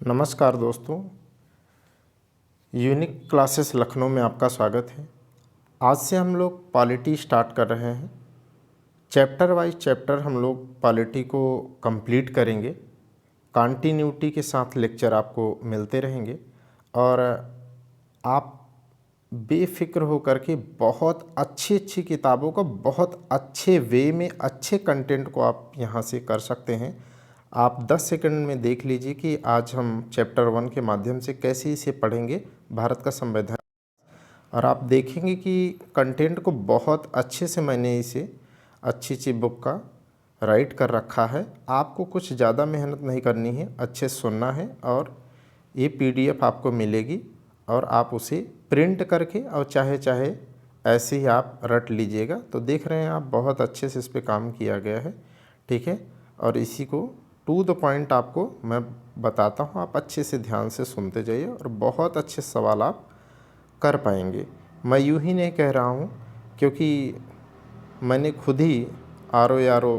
नमस्कार दोस्तों, unique classes Lucknow में आपका स्वागत है। आज से हम लोग पॉलिटी स्टार्ट कर रहे हैं। चैप्टर वाइज चैप्टर हम लोग पॉलिटी को कंप्लीट करेंगे। कंटिन्यूटी के साथ लेक्चर आपको मिलते रहेंगे और आप बेफिक्र होकर के बहुत अच्छी अच्छी किताबों को बहुत अच्छे वे में अच्छे कंटेंट को आप यहाँ से कर सकते हैं। आप 10 सेकंड में देख लीजिए कि आज हम चैप्टर 1 के माध्यम से कैसे इसे पढ़ेंगे, भारत का संविधान। और आप देखेंगे कि कंटेंट को बहुत अच्छे से मैंने इसे अच्छी बुक का राइट कर रखा है। आपको कुछ ज़्यादा मेहनत नहीं करनी है, अच्छे से सुनना है और ये PDF आपको मिलेगी और आप उसे प्रिंट करके और चाहे ऐसे ही आप रट लीजिएगा। तो देख रहे हैं आप, बहुत अच्छे से इस पर काम किया गया है, ठीक है। और इसी को टू द पॉइंट आपको मैं बताता हूँ, आप अच्छे से ध्यान से सुनते जाइए और बहुत अच्छे सवाल आप कर पाएंगे। मैं यूँ ही नहीं कह रहा हूँ, क्योंकि मैंने खुद ही RO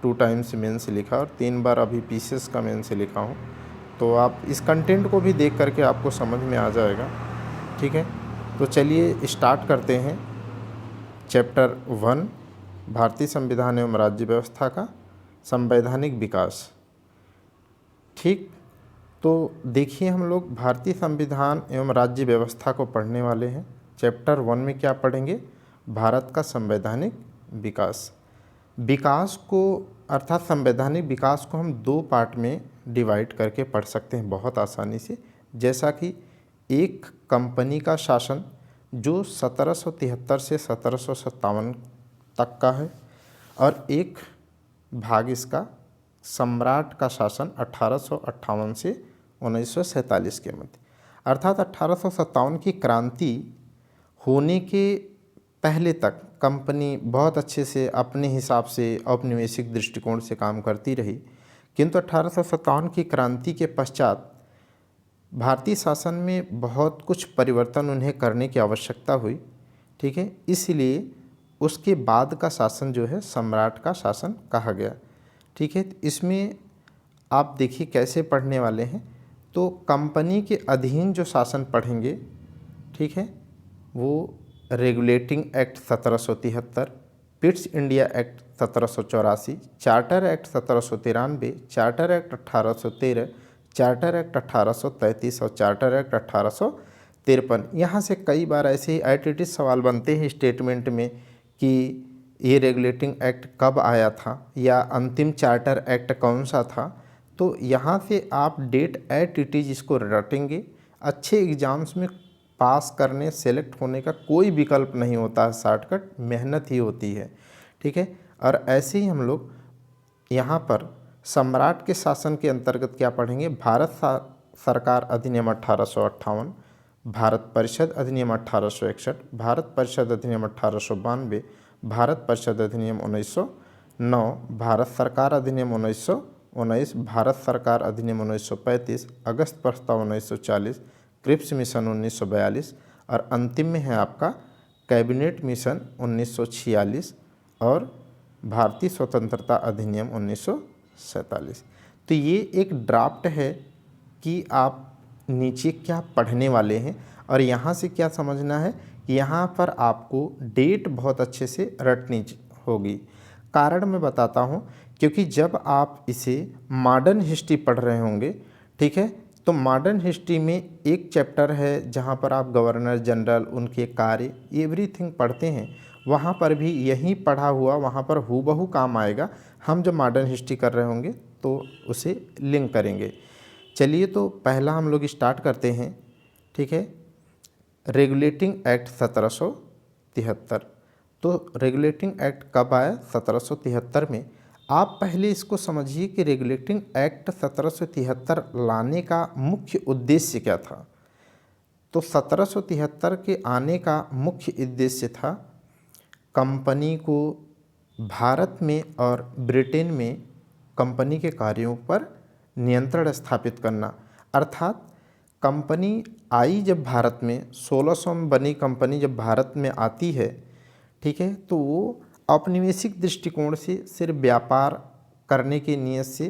2 टाइम्स मेंस लिखा और 3 बार अभी PCS का मेंस लिखा हूँ। तो आप इस कंटेंट को भी देख करके आपको समझ में आ जाएगा, ठीक है। तो चलिए स्टार्ट करते हैं। चैप्टर 1, भारतीय संविधान एवं राज्य व्यवस्था का संवैधानिक विकास। ठीक, तो देखिए हम लोग भारतीय संविधान एवं राज्य व्यवस्था को पढ़ने वाले हैं। चैप्टर 1 में क्या पढ़ेंगे? भारत का संवैधानिक विकास। विकास को अर्थात संवैधानिक विकास को हम 2 पार्ट में डिवाइड करके पढ़ सकते हैं बहुत आसानी से। जैसा कि एक कंपनी का शासन जो 1773 से 1757 तक का है और एक भाग इसका सम्राट का शासन 1858 से 1947 के मध्य। अर्थात 1857 की क्रांति होने के पहले तक कंपनी बहुत अच्छे से अपने हिसाब से औपनिवेशिक दृष्टिकोण से काम करती रही, किंतु 1857 की क्रांति के पश्चात भारतीय शासन में बहुत कुछ परिवर्तन उन्हें करने की आवश्यकता हुई, ठीक है। इसलिए उसके बाद का शासन जो है सम्राट का शासन कहा गया, ठीक है। इसमें आप देखिए कैसे पढ़ने वाले हैं। तो कंपनी के अधीन जो शासन पढ़ेंगे, ठीक है, वो regulating act 1773, Pitt's India act 1784, charter act 1793, charter act 1813, charter act 1833 और चार्टर एक्ट 1853। यहाँ से कई बार ऐसे ही एटीटी सवाल बनते हैं स्टेटमेंट में कि ये रेगुलेटिंग एक्ट कब आया था या अंतिम चार्टर एक्ट कौन सा था। तो यहाँ से आप डेट एट इट इज इसको रटेंगे। अच्छे एग्जाम्स में पास करने सेलेक्ट होने का कोई विकल्प नहीं होता है, शॉर्टकट मेहनत ही होती है, ठीक है। और ऐसे ही हम लोग यहाँ पर सम्राट के शासन के अंतर्गत क्या पढ़ेंगे? भारत सरकार अधिनियम 1858, भारत परिषद अधिनियम 1861, भारत परिषद अधिनियम 1892, भारत परिषद अधिनियम 1909, भारत सरकार अधिनियम 1919, भारत सरकार अधिनियम 1935, अगस्त प्रस्ताव 1940, क्रिप्स मिशन 1942 और अंतिम में है आपका कैबिनेट मिशन 1946 और भारतीय स्वतंत्रता अधिनियम 1947। तो ये एक ड्राफ्ट है कि आप नीचे क्या पढ़ने वाले हैं और यहाँ से क्या समझना है कि यहाँ पर आपको डेट बहुत अच्छे से रटनी होगी। कारण मैं बताता हूँ, क्योंकि जब आप इसे मॉडर्न हिस्ट्री पढ़ रहे होंगे, ठीक है, तो मॉडर्न हिस्ट्री में एक चैप्टर है जहाँ पर आप गवर्नर जनरल, उनके कार्य, एवरीथिंग पढ़ते हैं। वहाँ पर भी यही पढ़ा हुआ वहाँ पर हूबहू काम आएगा। हम जो मॉडर्न हिस्ट्री कर रहे होंगे तो उसे लिंक करेंगे। चलिए, तो पहला हम लोग स्टार्ट करते हैं, ठीक है। Regulating act 1773। तो रेगुलेटिंग एक्ट कब आया? 1773 में। आप पहले इसको समझिए कि रेगुलेटिंग एक्ट 1773 लाने का मुख्य उद्देश्य क्या था। तो 1773 के आने का मुख्य उद्देश्य था कंपनी को भारत में और ब्रिटेन में कंपनी के कार्यों पर नियंत्रण स्थापित करना। अर्थात कंपनी आई जब भारत में 1600 में बनी कंपनी जब भारत में आती है, ठीक है, तो वो औपनिवेशिक दृष्टिकोण से सिर्फ व्यापार करने की नीयत से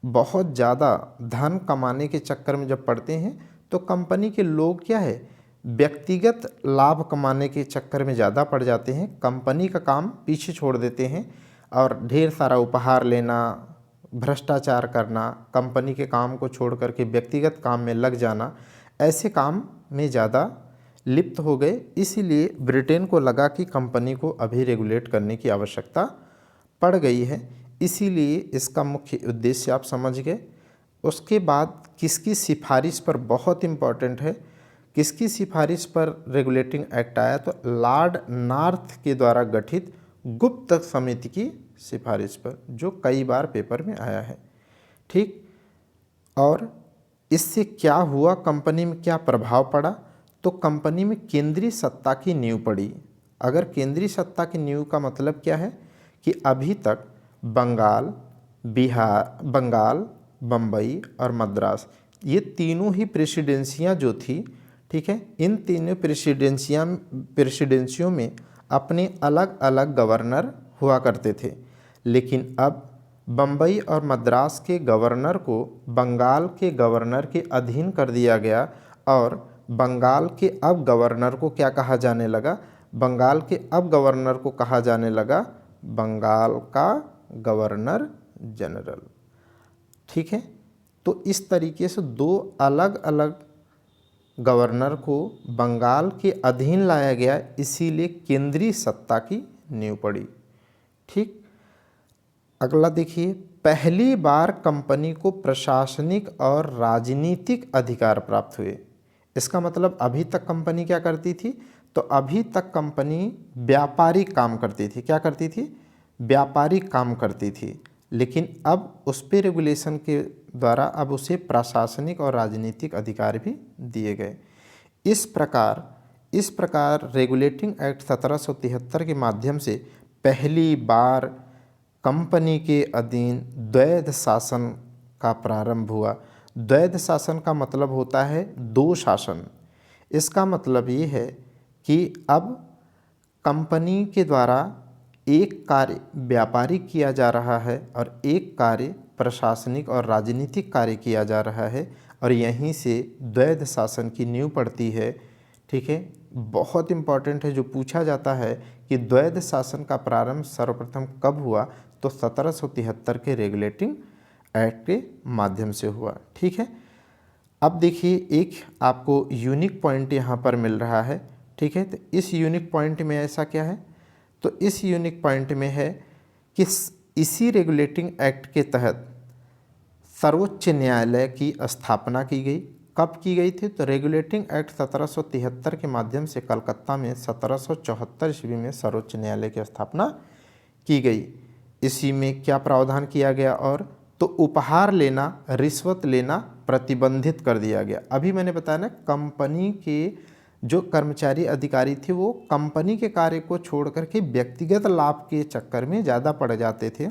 बहुत ज़्यादा धन कमाने के चक्कर में जब पड़ते हैं तो कंपनी के लोग क्या है, व्यक्तिगत लाभ कमाने के चक्कर में ज़्यादा पड़ जाते हैं, कंपनी का काम पीछे छोड़ देते हैं और ढेर सारा उपहार लेना, भ्रष्टाचार करना, कंपनी के काम को छोड़ करके व्यक्तिगत काम में लग जाना, ऐसे काम में ज़्यादा लिप्त हो गए। इसीलिए ब्रिटेन को लगा कि कंपनी को अभी रेगुलेट करने की आवश्यकता पड़ गई है, इसीलिए इसका मुख्य उद्देश्य आप समझ गए। उसके बाद किसकी सिफारिश पर, बहुत इम्पॉर्टेंट है, किसकी सिफारिश पर रेगुलेटिंग एक्ट आया, तो लॉर्ड नॉर्थ के द्वारा गठित गुप्त समिति की सिफारिश पर, जो कई बार पेपर में आया है। ठीक, और इससे क्या हुआ, कंपनी में क्या प्रभाव पड़ा, तो कंपनी में केंद्रीय सत्ता की नींव पड़ी। अगर केंद्रीय सत्ता की नींव का मतलब क्या है कि अभी तक बंगाल, बम्बई और मद्रास, ये तीनों ही प्रेसिडेंसियाँ जो थी, ठीक है, इन तीनों प्रेसिडेंसियों में अपने अलग अलग गवर्नर हुआ करते थे। लेकिन अब बम्बई और मद्रास के गवर्नर को बंगाल के गवर्नर के अधीन कर दिया गया और बंगाल के अब गवर्नर को क्या कहा जाने लगा, बंगाल के अब गवर्नर को कहा जाने लगा बंगाल का गवर्नर जनरल। ठीक है, तो इस तरीके से दो अलग अलग गवर्नर को बंगाल के अधीन लाया गया, इसीलिए केंद्रीय सत्ता की नींव पड़ी। ठीक, अगला देखिए, पहली बार कंपनी को प्रशासनिक और राजनीतिक अधिकार प्राप्त हुए। इसका मतलब अभी तक कंपनी क्या करती थी, तो अभी तक कंपनी व्यापारिक काम करती थी। क्या करती थी, व्यापारिक काम करती थी, लेकिन अब उस पे रेगुलेशन के द्वारा अब उसे प्रशासनिक और राजनीतिक अधिकार भी दिए गए। इस प्रकार रेगुलेटिंग एक्ट 1773 के माध्यम से पहली बार कंपनी के अधीन द्वैध शासन का प्रारंभ हुआ। द्वैध शासन का मतलब होता है दो शासन। इसका मतलब ये है कि अब कंपनी के द्वारा एक कार्य व्यापारिक किया जा रहा है और एक कार्य प्रशासनिक और राजनीतिक कार्य किया जा रहा है, और यहीं से द्वैध शासन की नींव पड़ती है। ठीक है, बहुत इम्पॉर्टेंट है, जो पूछा जाता है कि द्वैध शासन का प्रारंभ सर्वप्रथम कब हुआ, तो 1773 के रेगुलेटिंग एक्ट के माध्यम से हुआ। ठीक है, अब देखिए एक आपको यूनिक पॉइंट यहाँ पर मिल रहा है। ठीक है, तो इस यूनिक पॉइंट में ऐसा क्या है, तो इस यूनिक पॉइंट में है कि इसी रेगुलेटिंग एक्ट के तहत सर्वोच्च न्यायालय की स्थापना की गई। कब की गई थी, तो रेगुलेटिंग एक्ट 1773 के माध्यम से कलकत्ता में 1774 ईस्वी में सर्वोच्च न्यायालय की स्थापना की गई। इसी में क्या प्रावधान किया गया, और तो उपहार लेना, रिश्वत लेना प्रतिबंधित कर दिया गया। अभी मैंने बताया ना, कंपनी के जो कर्मचारी अधिकारी थे वो कंपनी के कार्य को छोड़ करके व्यक्तिगत लाभ के चक्कर में ज़्यादा पड़ जाते थे,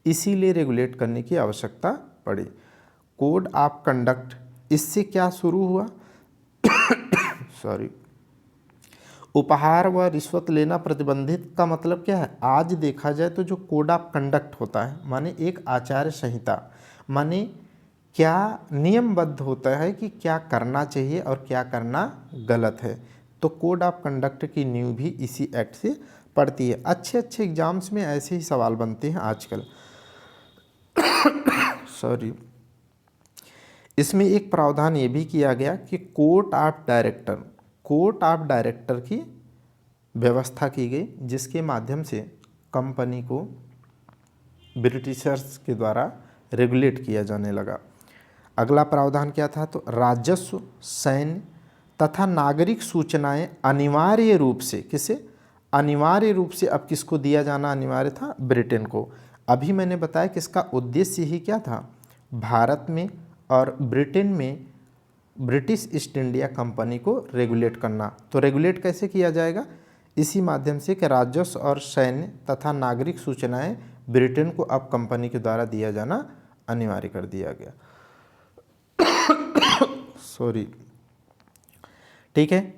इसीलिए रेगुलेट करने की आवश्यकता पड़ी। कोड ऑफ कंडक्ट, इससे क्या शुरू हुआ सॉरी, उपहार व रिश्वत लेना प्रतिबंधित का मतलब क्या है, आज देखा जाए तो जो कोड ऑफ कंडक्ट होता है, माने एक आचार संहिता, माने क्या नियमबद्ध होता है कि क्या करना चाहिए और क्या करना गलत है, तो कोड ऑफ कंडक्ट की नींव भी इसी एक्ट से पड़ती है। अच्छे अच्छे एग्जाम्स में ऐसे ही सवाल बनते हैं आजकल सॉरी। इसमें एक प्रावधान ये भी किया गया कि कोर्ट ऑफ डायरेक्टर की व्यवस्था की गई, जिसके माध्यम से कंपनी को ब्रिटिशर्स के द्वारा रेगुलेट किया जाने लगा। अगला प्रावधान क्या था, तो राजस्व, सैन्य तथा नागरिक सूचनाएं अनिवार्य रूप से अनिवार्य रूप से अब किसको दिया जाना अनिवार्य था, ब्रिटेन को। अभी मैंने बताया कि इसका उद्देश्य ही क्या था, भारत में और ब्रिटेन में ब्रिटिश ईस्ट इंडिया कंपनी को रेगुलेट करना। तो रेगुलेट कैसे किया जाएगा, इसी माध्यम से कि राजस्व और सैन्य तथा नागरिक सूचनाएं ब्रिटेन को अब कंपनी के द्वारा दिया जाना अनिवार्य कर दिया गया सॉरी। ठीक है,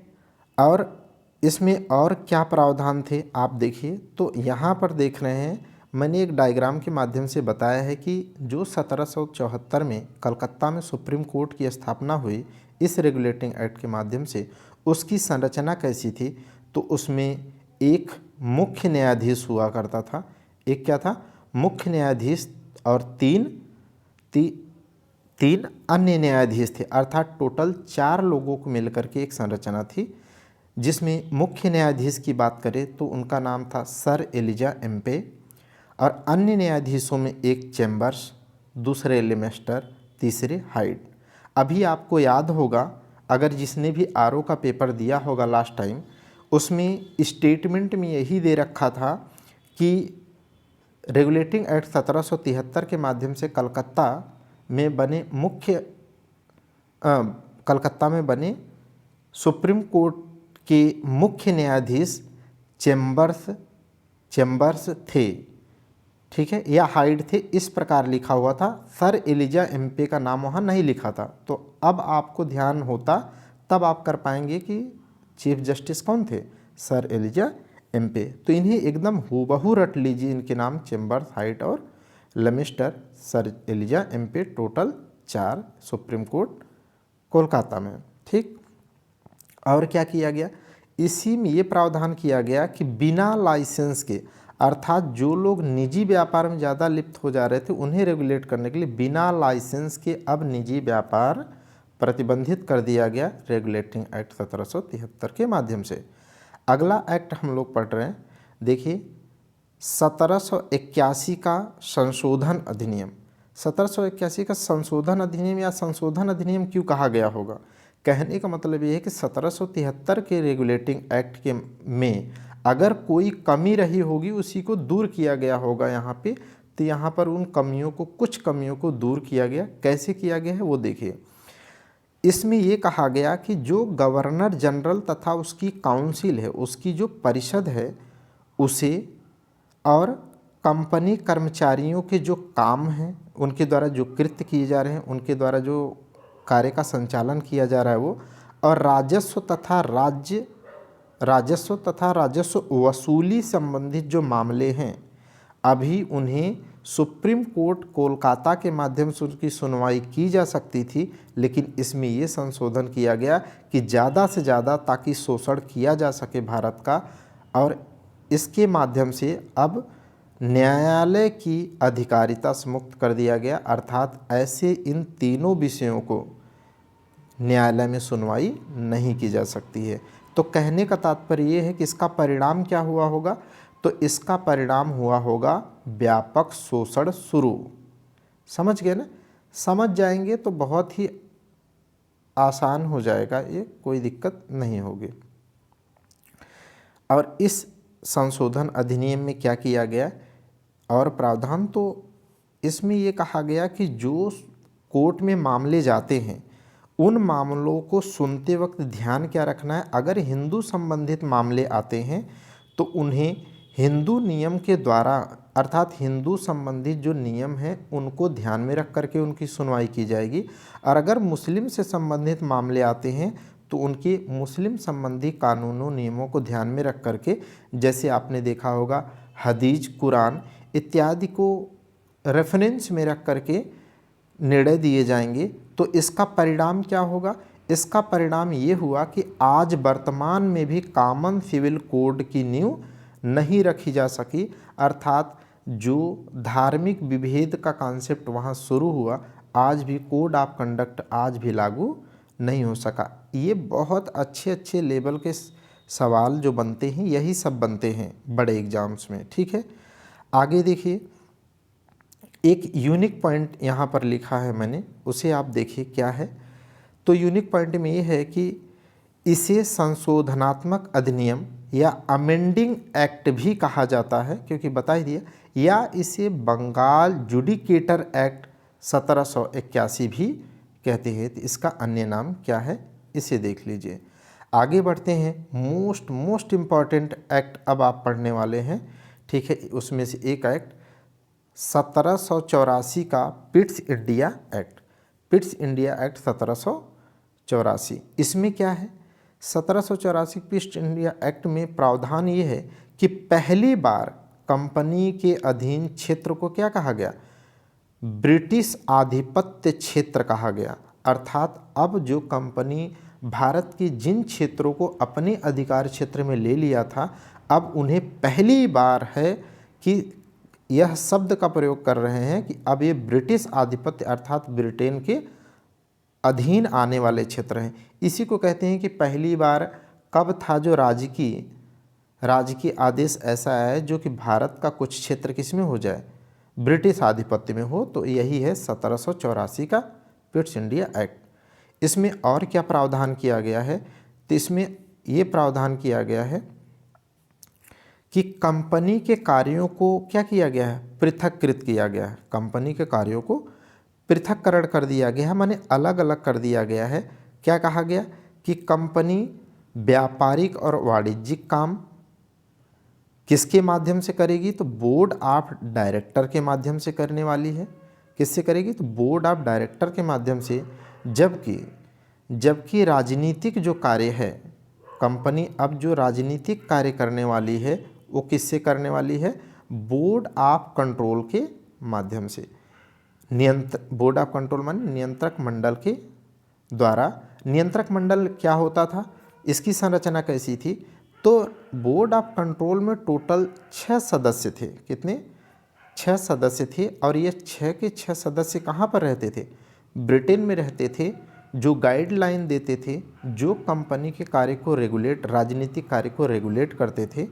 और इसमें और क्या प्रावधान थे आप देखिए, तो यहाँ पर देख रहे हैं मैंने एक डायग्राम के माध्यम से बताया है कि जो 1774 में कलकत्ता में सुप्रीम कोर्ट की स्थापना हुई इस रेगुलेटिंग एक्ट के माध्यम से, उसकी संरचना कैसी थी। तो उसमें एक मुख्य न्यायाधीश हुआ करता था, एक क्या था, मुख्य न्यायाधीश, और तीन अन्य न्यायाधीश थे, अर्थात टोटल 4 लोगों को मिलकर के एक संरचना थी। जिसमें मुख्य न्यायाधीश की बात करें तो उनका नाम था सर एलिजा एम्पे, और अन्य न्यायाधीशों में एक चैम्बर्स, दूसरे लेमेस्टर, तीसरे हाइड। अभी आपको याद होगा, अगर जिसने भी आरओ का पेपर दिया होगा लास्ट टाइम, उसमें स्टेटमेंट में यही दे रखा था कि रेगुलेटिंग एक्ट 1773 के माध्यम से कलकत्ता में बने सुप्रीम कोर्ट के मुख्य न्यायाधीश चैम्बर्स थे, ठीक है, या हाइड थे, इस प्रकार लिखा हुआ था। सर एलिजा एम्पे का नाम वहाँ नहीं लिखा था। तो अब आपको ध्यान होता तब आप कर पाएंगे कि चीफ जस्टिस कौन थे, सर एलिजा एम्पे। तो इन्हें एकदम हूबहू रट लीजिए, इनके नाम चैम्बर्स, हाइड और Lemaistre, sir Elijah Impey, total 4 supreme court Kolkata में, ठीक। और क्या किया गया, इसी में ये प्रावधान किया गया कि बिना लाइसेंस के, अर्थात जो लोग निजी व्यापार में ज़्यादा लिप्त हो जा रहे थे उन्हें रेगुलेट करने के लिए बिना लाइसेंस के अब निजी व्यापार प्रतिबंधित कर दिया गया रेगुलेटिंग एक्ट 1773 के माध्यम से। अगला एक्ट हम लोग पढ़ रहे हैं, देखिए 1781 का संशोधन अधिनियम। 1781 का संशोधन अधिनियम या संशोधन अधिनियम क्यों कहा गया होगा, कहने का मतलब ये है कि 1773 के रेगुलेटिंग एक्ट के में अगर कोई कमी रही होगी उसी को दूर किया गया होगा यहाँ पे। तो यहाँ पर उन कमियों को, कुछ कमियों को दूर किया गया। कैसे किया गया है वो देखिए। इसमें ये कहा गया कि जो गवर्नर जनरल तथा उसकी काउंसिल है, उसकी जो परिषद है, उसे और कंपनी कर्मचारियों के जो काम हैं, उनके द्वारा जो कृत्य किए जा रहे हैं, उनके द्वारा जो कार्य का संचालन किया जा रहा है वो, और राजस्व तथा राजस्व वसूली संबंधित जो मामले हैं, अभी उन्हें सुप्रीम कोर्ट कोलकाता के माध्यम से उनकी सुनवाई की जा सकती थी। लेकिन इसमें ये संशोधन किया गया कि ज़्यादा से ज़्यादा ताकि शोषण किया जा सके भारत का, और इसके माध्यम से अब न्यायालय की अधिकारिता से मुक्त कर दिया गया। अर्थात ऐसे इन तीनों विषयों को न्यायालय में सुनवाई नहीं की जा सकती है। तो कहने का तात्पर्य ये है कि इसका परिणाम क्या हुआ होगा, तो इसका परिणाम हुआ होगा व्यापक शोषण शुरू। समझ गए ना, समझ जाएंगे तो बहुत ही आसान हो जाएगा, ये कोई दिक्कत नहीं होगी। और इस संशोधन अधिनियम में क्या किया गया और प्रावधान, तो इसमें ये कहा गया कि जो कोर्ट में मामले जाते हैं उन मामलों को सुनते वक्त ध्यान क्या रखना है, अगर हिंदू संबंधित मामले आते हैं तो उन्हें हिंदू नियम के द्वारा, अर्थात हिंदू संबंधित जो नियम हैं उनको ध्यान में रख करके उनकी सुनवाई की जाएगी। और अगर मुस्लिम से संबंधित मामले आते हैं तो उनके मुस्लिम संबंधी कानूनों नियमों को ध्यान में रख करके, जैसे आपने देखा होगा हदीस, कुरान इत्यादि को रेफरेंस में रख करके निर्णय दिए जाएंगे। तो इसका परिणाम क्या होगा, इसका परिणाम ये हुआ कि आज वर्तमान में भी कॉमन सिविल कोड की नींव नहीं रखी जा सकी। अर्थात जो धार्मिक विभेद का कॉन्सेप्ट वहाँ शुरू हुआ, आज भी कोड ऑफ कंडक्ट आज भी लागू नहीं हो सका। ये बहुत अच्छे लेवल के सवाल जो बनते हैं, यही सब बनते हैं बड़े एग्जाम्स में, ठीक है। आगे देखिए, एक यूनिक पॉइंट यहाँ पर लिखा है मैंने, उसे आप देखिए क्या है। तो यूनिक पॉइंट में ये है कि इसे संशोधनात्मक अधिनियम या अमेंडिंग एक्ट भी कहा जाता है, क्योंकि बता ही दिया, या इसे बंगाल जुडिकेटर एक्ट 1781 भी कहते हैं। तो इसका अन्य नाम क्या है, इसे देख लीजिए। आगे बढ़ते हैं। मोस्ट इम्पॉर्टेंट एक्ट अब आप पढ़ने वाले हैं, ठीक है। उसमें से एक एक्ट 1784 का Pitt's India act. Pitt's India act 1784, इसमें क्या है, 1784 पिट्स इंडिया एक्ट में प्रावधान ये है कि पहली बार कंपनी के अधीन क्षेत्र को क्या कहा गया? ब्रिटिश आधिपत्य क्षेत्र कहा गया। अर्थात अब जो कंपनी भारत के जिन क्षेत्रों को अपने अधिकार क्षेत्र में ले लिया था, अब उन्हें पहली बार है कि यह शब्द का प्रयोग कर रहे हैं कि अब ये ब्रिटिश आधिपत्य अर्थात ब्रिटेन के अधीन आने वाले क्षेत्र हैं। इसी को कहते हैं कि पहली बार कब था जो राजकीय आदेश ऐसा है जो कि भारत का कुछ क्षेत्र किस में हो जाए? ब्रिटिश आधिपत्य में हो। तो यही है 1784 का पिट्स इंडिया एक्ट। इसमें और क्या प्रावधान किया गया है? तो इसमें ये प्रावधान किया गया है कि कंपनी के कार्यों को क्या किया गया है? पृथककृत किया गया है। कंपनी के कार्यों को पृथककरण कर दिया गया है, माने अलग अलग कर दिया गया है। क्या कहा गया कि कंपनी व्यापारिक और वाणिज्यिक काम किसके माध्यम से करेगी? तो बोर्ड ऑफ डायरेक्टर के माध्यम से करने वाली है। किससे करेगी? तो बोर्ड ऑफ डायरेक्टर के माध्यम से। जबकि राजनीतिक जो कार्य है, कंपनी अब जो राजनीतिक कार्य करने वाली है वो किससे करने वाली है? बोर्ड ऑफ कंट्रोल के माध्यम से। बोर्ड ऑफ कंट्रोल माने नियंत्रक मंडल के द्वारा। नियंत्रक मंडल क्या होता था? इसकी संरचना कैसी थी? तो बोर्ड ऑफ कंट्रोल में टोटल 6 सदस्य थे। कितने? 6 सदस्य थे। और ये 6 के 6 सदस्य कहाँ पर रहते थे? ब्रिटेन में रहते थे, जो गाइडलाइन देते थे, जो कंपनी के कार्य को रेगुलेट, राजनीतिक कार्य को रेगुलेट करते थे।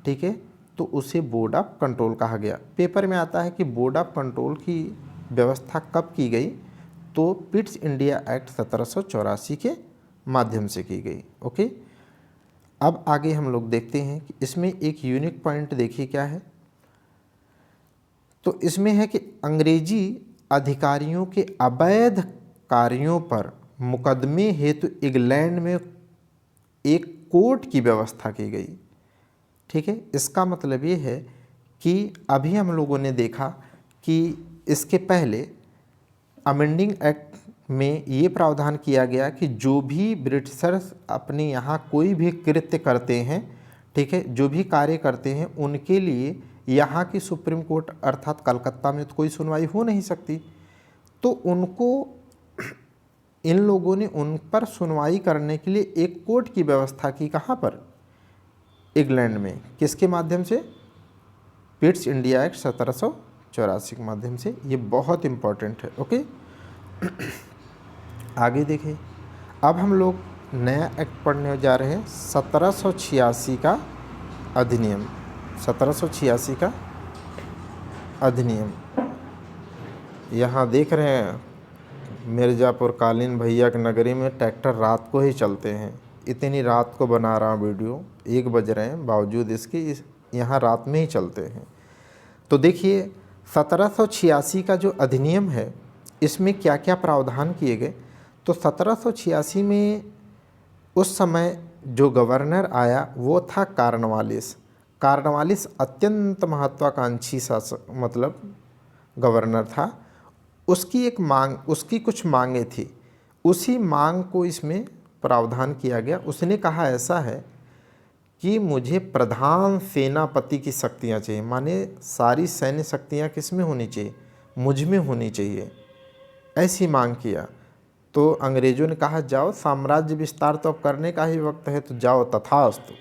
ठीक है, तो उसे बोर्ड ऑफ कंट्रोल कहा गया। पेपर में आता है कि बोर्ड ऑफ कंट्रोल की व्यवस्था कब की गई? तो पिट्स इंडिया एक्ट 1784 के माध्यम से की गई। ओके, अब आगे हम लोग देखते हैं कि इसमें एक यूनिक पॉइंट देखिए क्या है। तो इसमें है कि अंग्रेजी अधिकारियों के अवैध कार्यों पर मुकदमे हेतु इंग्लैंड में एक कोर्ट की व्यवस्था की गई। ठीक है, इसका मतलब ये है कि अभी हम लोगों ने देखा कि इसके पहले अमेंडिंग एक्ट में ये प्रावधान किया गया कि जो भी ब्रिटिशर्स अपने यहाँ कोई भी कृत्य करते हैं, ठीक है, जो भी कार्य करते हैं, उनके लिए यहाँ की सुप्रीम कोर्ट अर्थात कलकत्ता में तो कोई सुनवाई हो नहीं सकती। तो उनको इन लोगों ने उन पर सुनवाई करने के लिए एक कोर्ट की व्यवस्था की। कहाँ पर? इंग्लैंड में। किसके माध्यम से? पिट्स इंडिया एक्ट 1784 के माध्यम से। ये बहुत इम्पॉर्टेंट है। ओके, आगे देखिए। अब हम लोग नया एक्ट पढ़ने जा रहे हैं, 1786 का अधिनियम। 1786 का अधिनियम। यहाँ देख रहे हैं मिर्ज़ापुर कालीन भैया के नगरी में ट्रैक्टर रात को ही चलते हैं। इतनी रात को बना रहा हूँ वीडियो, 1 बज रहे हैं, बावजूद इसके यहाँ रात में ही चलते हैं। तो देखिए 1786 का जो अधिनियम है, इसमें क्या क्या प्रावधान किए गए। तो 1786 में उस समय जो गवर्नर आया वो था कॉर्नवालिस। कॉर्नवालिस अत्यंत महत्वाकांक्षी शासक मतलब गवर्नर था। उसकी कुछ मांगें थी। उसी मांग को इसमें प्रावधान किया गया। उसने कहा ऐसा है कि मुझे प्रधान सेनापति की शक्तियाँ चाहिए, माने सारी सैन्य शक्तियाँ किस में होनी चाहिए? मुझ में होनी चाहिए, ऐसी मांग किया। तो अंग्रेज़ों ने कहा जाओ, साम्राज्य विस्तार तो अब करने का ही वक्त है, तो जाओ तथास्तु।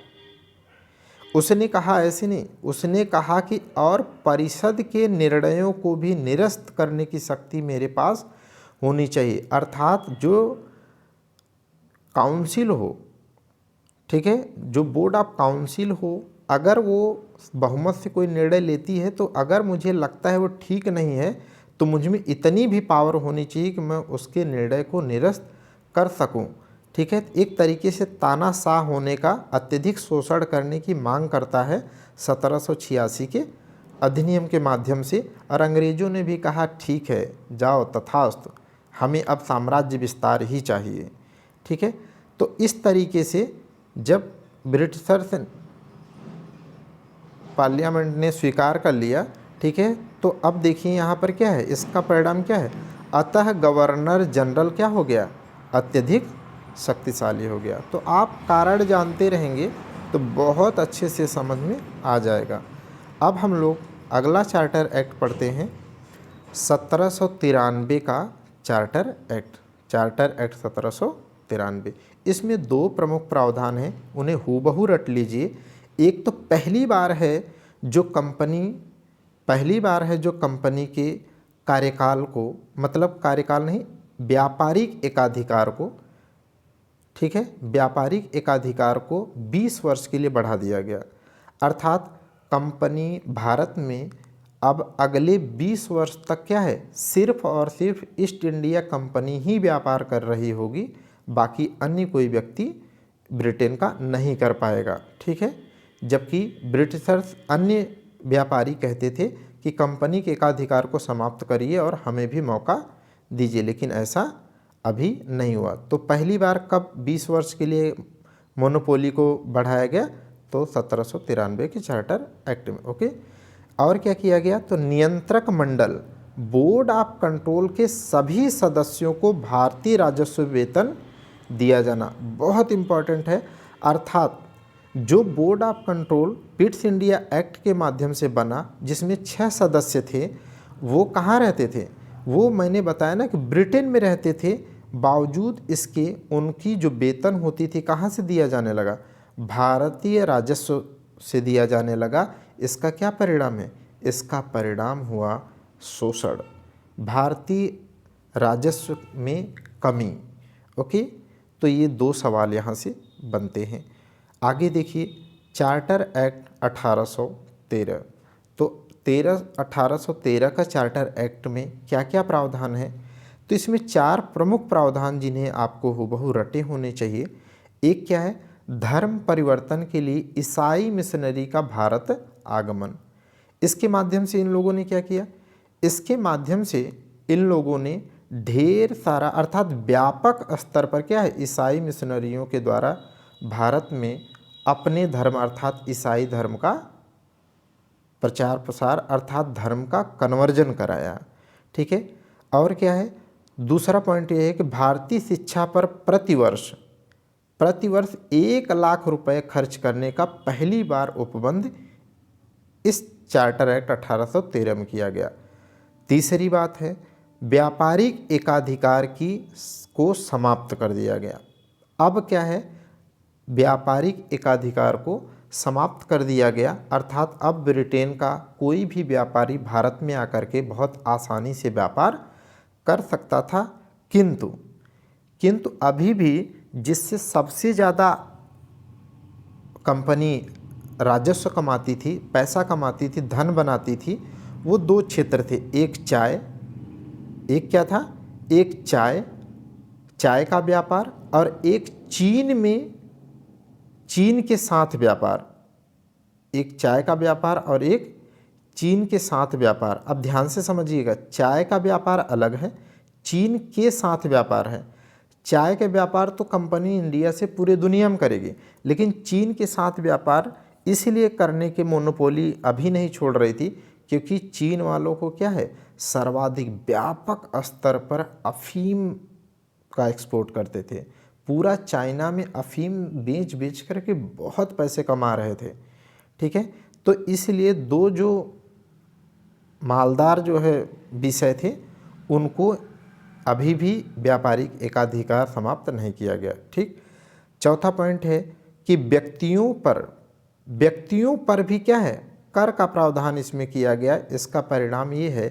उसने कहा ऐसे नहीं, उसने कहा कि और परिषद के निर्णयों को भी निरस्त करने की शक्ति मेरे पास होनी चाहिए। अर्थात जो काउंसिल हो, ठीक है, जो बोर्ड ऑफ काउंसिल हो, अगर वो बहुमत से कोई निर्णय लेती है तो अगर मुझे लगता है वो ठीक नहीं है तो मुझ में इतनी भी पावर होनी चाहिए कि मैं उसके निर्णय को निरस्त कर सकूं। ठीक है, एक तरीके से तानाशाह होने का, अत्यधिक शोषण करने की मांग करता है 1786 के अधिनियम के माध्यम से। और अंग्रेज़ों ने भी कहा ठीक है, जाओ तथास्तु, हमें अब साम्राज्य विस्तार ही चाहिए। ठीक है, तो इस तरीके से जब ब्रिटिशर्स पार्लियामेंट ने स्वीकार कर लिया, ठीक है, तो अब देखिए यहाँ पर क्या है, इसका परिणाम क्या है। अतः गवर्नर जनरल क्या हो गया? अत्यधिक शक्तिशाली हो गया। तो आप कारण जानते रहेंगे तो बहुत अच्छे से समझ में आ जाएगा। अब हम लोग अगला चार्टर एक्ट पढ़ते हैं 1793 का चार्टर एक्ट। चार्टर एक्ट 1793, इसमें दो प्रमुख प्रावधान हैं, उन्हें हूबहू रट लीजिए। एक तो पहली बार है जो कंपनी के कार्यकाल को, मतलब कार्यकाल नहीं, व्यापारिक एकाधिकार को, ठीक है, व्यापारिक एकाधिकार को 20 वर्ष के लिए बढ़ा दिया गया। अर्थात कंपनी भारत में अब अगले 20 वर्ष तक क्या है, सिर्फ और सिर्फ ईस्ट इंडिया कंपनी ही व्यापार कर रही होगी, बाकी अन्य कोई व्यक्ति ब्रिटेन का नहीं कर पाएगा, ठीक है। जबकि ब्रिटिशर्स, अन्य व्यापारी कहते थे कि कंपनी के एकाधिकार को समाप्त करिए और हमें भी मौका दीजिए, लेकिन ऐसा अभी नहीं हुआ। तो पहली बार कब 20 वर्ष के लिए मोनोपोली को बढ़ाया गया, तो 1793 के चार्टर एक्ट में, ओके। और क्या किया गया, तो नियंत्रक मंडल, बोर्ड ऑफ कंट्रोल के सभी सदस्यों को भारतीय राजस्व वेतन दिया जाना, बहुत इम्पॉर्टेंट है। अर्थात जो board of control Pitt's India act के माध्यम से बना, जिसमें 6 सदस्य थे, वो कहाँ रहते थे, वो मैंने बताया ना कि ब्रिटेन में रहते थे। बावजूद इसके उनकी जो वेतन होती थी कहाँ से दिया जाने लगा, भारतीय राजस्व से दिया जाने लगा। इसका क्या परिणाम है, इसका परिणाम हुआ शोषण, भारतीय राजस्व में कमी, ओके। तो ये दो सवाल यहाँ से बनते हैं। आगे देखिए चार्टर एक्ट 1813। तो 1813 का चार्टर एक्ट में क्या क्या प्रावधान है, तो इसमें 4 प्रमुख प्रावधान जिन्हें आपको हूबहू रटे होने चाहिए। एक क्या है, धर्म परिवर्तन के लिए ईसाई मिशनरी का भारत आगमन। इसके माध्यम से इन लोगों ने क्या किया, इसके माध्यम से इन लोगों ने ढेर सारा, अर्थात व्यापक स्तर पर क्या है, ईसाई मिशनरियों के द्वारा भारत में अपने धर्म अर्थात ईसाई धर्म का प्रचार प्रसार, अर्थात धर्म का कन्वर्जन कराया, ठीक है। और क्या है, दूसरा पॉइंट ये है कि भारतीय शिक्षा पर प्रतिवर्ष 1 लाख रुपए खर्च करने का पहली बार उपबंध इस चार्टर एक्ट 1813 में किया गया। तीसरी बात है, व्यापारिक एकाधिकार को समाप्त कर दिया गया। अब क्या है, व्यापारिक एकाधिकार को समाप्त कर दिया गया, अर्थात अब ब्रिटेन का कोई भी व्यापारी भारत में आकर के बहुत आसानी से व्यापार कर सकता था। किंतु अभी भी जिससे सबसे ज़्यादा कंपनी राजस्व कमाती थी, पैसा कमाती थी, धन बनाती थी, वो 2 क्षेत्र थे। एक क्या था, एक चाय का व्यापार, और एक चीन के साथ व्यापार। एक चाय का व्यापार और एक चीन के साथ व्यापार। अब ध्यान से समझिएगा, चाय का व्यापार अलग है, चीन के साथ व्यापार है। चाय के व्यापार तो कंपनी इंडिया से पूरे दुनिया में करेगी, लेकिन चीन के साथ व्यापार इसलिए करने के मोनोपोली अभी नहीं छोड़ रही थी क्योंकि चीन वालों को क्या है, सर्वाधिक व्यापक स्तर पर अफीम का एक्सपोर्ट करते थे। पूरा चाइना में अफीम बेच करके बहुत पैसे कमा रहे थे, ठीक है। तो इसलिए 2 जो मालदार जो है विषय थे, उनको अभी भी व्यापारिक एकाधिकार समाप्त नहीं किया गया, ठीक। चौथा पॉइंट है कि व्यक्तियों पर भी क्या है, कर का प्रावधान इसमें किया गया। इसका परिणाम ये है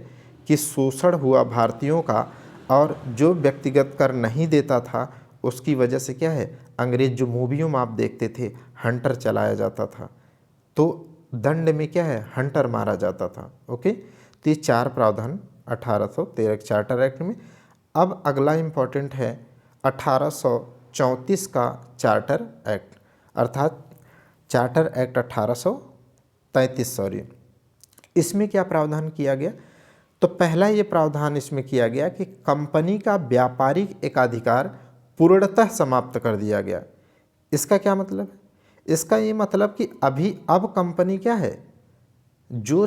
कि शोषण हुआ भारतीयों का, और जो व्यक्तिगत कर नहीं देता था उसकी वजह से क्या है, अंग्रेज जो मूवियों में आप देखते थे हंटर चलाया जाता था, तो दंड में क्या है, हंटर मारा जाता था, ओके। तो ये 4 प्रावधान 1813 चार्टर एक्ट में। अब अगला इम्पॉर्टेंट है 1834 का चार्टर एक्ट, अर्थात चार्टर एक्ट 1833, सॉरी। इसमें क्या प्रावधान किया गया, तो पहला ये प्रावधान इसमें किया गया कि कंपनी का व्यापारिक एकाधिकार पूर्णतः समाप्त कर दिया गया। इसका क्या मतलब है, इसका ये मतलब कि अब कंपनी क्या है, जो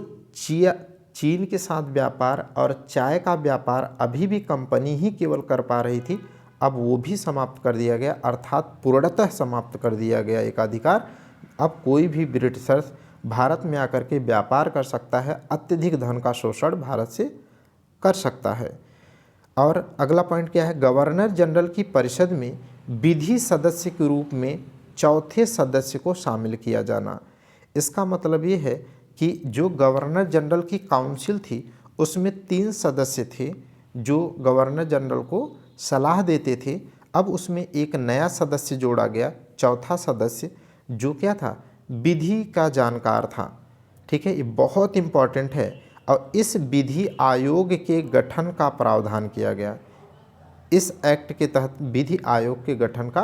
चीन के साथ व्यापार और चाय का व्यापार अभी भी कंपनी ही केवल कर पा रही थी, अब वो भी समाप्त कर दिया गया, अर्थात पूर्णतः समाप्त कर दिया गया एकाधिकार। अब कोई भी ब्रिटिशर्स भारत में आकर के व्यापार कर सकता है, अत्यधिक धन का शोषण भारत से कर सकता है। और अगला पॉइंट क्या है, गवर्नर जनरल की परिषद में विधि सदस्य के रूप में चौथे सदस्य को शामिल किया जाना। इसका मतलब ये है कि जो गवर्नर जनरल की काउंसिल थी उसमें 3 सदस्य थे जो गवर्नर जनरल को सलाह देते थे। अब उसमें एक नया सदस्य जोड़ा गया, चौथा सदस्य, जो क्या था, विधि का जानकार था। ठीक है, ये बहुत इम्पॉर्टेंट है। और इस विधि आयोग के गठन का प्रावधान किया गया। इस एक्ट के तहत विधि आयोग के गठन का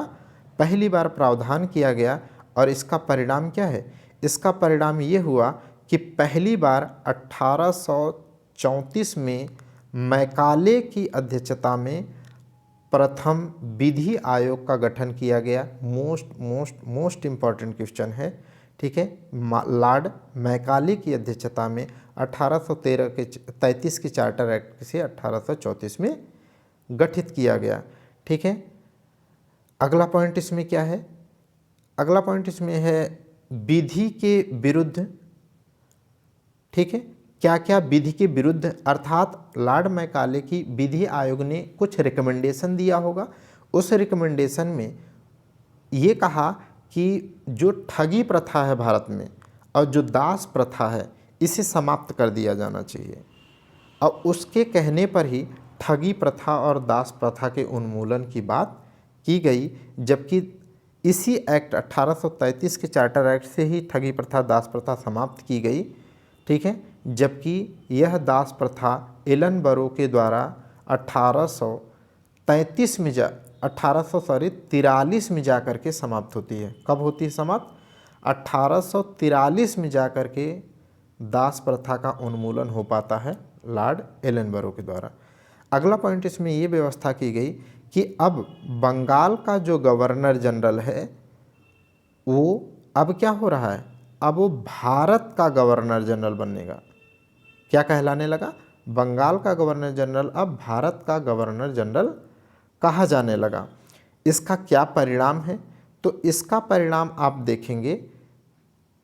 पहली बार प्रावधान किया गया। और इसका परिणाम क्या है, इसका परिणाम ये हुआ कि पहली बार 1834 में मैकाले की अध्यक्षता में प्रथम विधि आयोग का गठन किया गया। मोस्ट इम्पॉर्टेंट क्वेश्चन है। ठीक है, लॉर्ड मैकाले की अध्यक्षता में 1833 के चार्टर एक्ट से 1834 में गठित किया गया। ठीक है, अगला पॉइंट इसमें क्या है, अगला पॉइंट इसमें है विधि के विरुद्ध। ठीक है, क्या क्या विधि के विरुद्ध, अर्थात लॉर्ड मैकाले की विधि आयोग ने कुछ रिकमेंडेशन दिया होगा। उस रिकमेंडेशन में ये कहा कि जो ठगी प्रथा है भारत में और जो दास प्रथा है इसे समाप्त कर दिया जाना चाहिए। और उसके कहने पर ही ठगी प्रथा और दास प्रथा के उन्मूलन की बात की गई। जबकि इसी एक्ट 1833 के चार्टर एक्ट से ही ठगी प्रथा, दास प्रथा समाप्त की गई। ठीक है, जबकि यह दास प्रथा एलनबरो के द्वारा 1833 में 1843 में जाकर के समाप्त होती है। कब होती है समाप्त? 1843 में जाकर के दास प्रथा का उन्मूलन हो पाता है लॉर्ड एलनबरो के द्वारा। अगला पॉइंट इसमें ये व्यवस्था की गई कि अब बंगाल का जो गवर्नर जनरल है वो अब क्या हो रहा है, अब वो भारत का गवर्नर जनरल बनेगा। क्या कहलाने लगा? बंगाल का गवर्नर जनरल अब भारत का गवर्नर जनरल कहा जाने लगा। इसका क्या परिणाम है? तो इसका परिणाम आप देखेंगे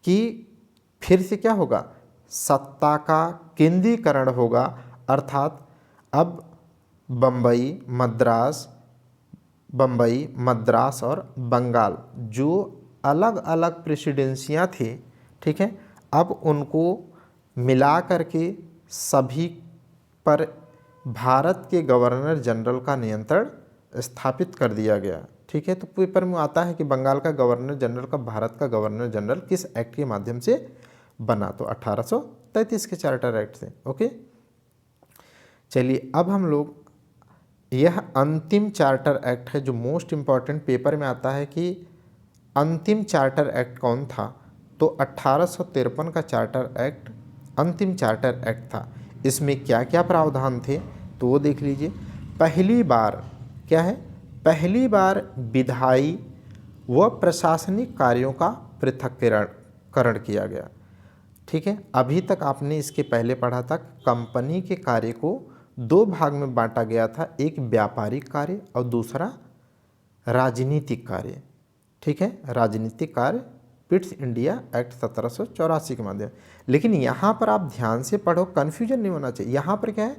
कि फिर से क्या होगा, सत्ता का केंद्रीकरण होगा। अर्थात अब बम्बई, मद्रास और बंगाल जो अलग अलग प्रेसिडेंसियाँ थी, ठीक है, अब उनको मिला करके सभी पर भारत के गवर्नर जनरल का नियंत्रण स्थापित कर दिया गया। ठीक है, तो पेपर में आता है कि बंगाल का गवर्नर जनरल का भारत का गवर्नर जनरल किस एक्ट के माध्यम से बना, तो 1833 के चार्टर एक्ट से। ओके, चलिए अब हम लोग, यह अंतिम चार्टर एक्ट है जो मोस्ट इम्पॉर्टेंट पेपर में आता है कि अंतिम चार्टर एक्ट कौन था। तो 1853 का चार्टर एक्ट अंतिम चार्टर एक्ट था। इसमें क्या क्या प्रावधान थे तो वो देख लीजिए। पहली बार क्या है, पहली बार विधायी व प्रशासनिक कार्यों का पृथक्करण किया गया। ठीक है, अभी तक आपने इसके पहले पढ़ा था कंपनी के कार्य को 2 भाग में बांटा गया था, एक व्यापारिक कार्य और दूसरा राजनीतिक कार्य। ठीक है, राजनीतिक कार्य पिट्स इंडिया एक्ट 1784 के माध्यम। लेकिन यहाँ पर आप ध्यान से पढ़ो, कन्फ्यूजन नहीं होना चाहिए। यहाँ पर क्या है,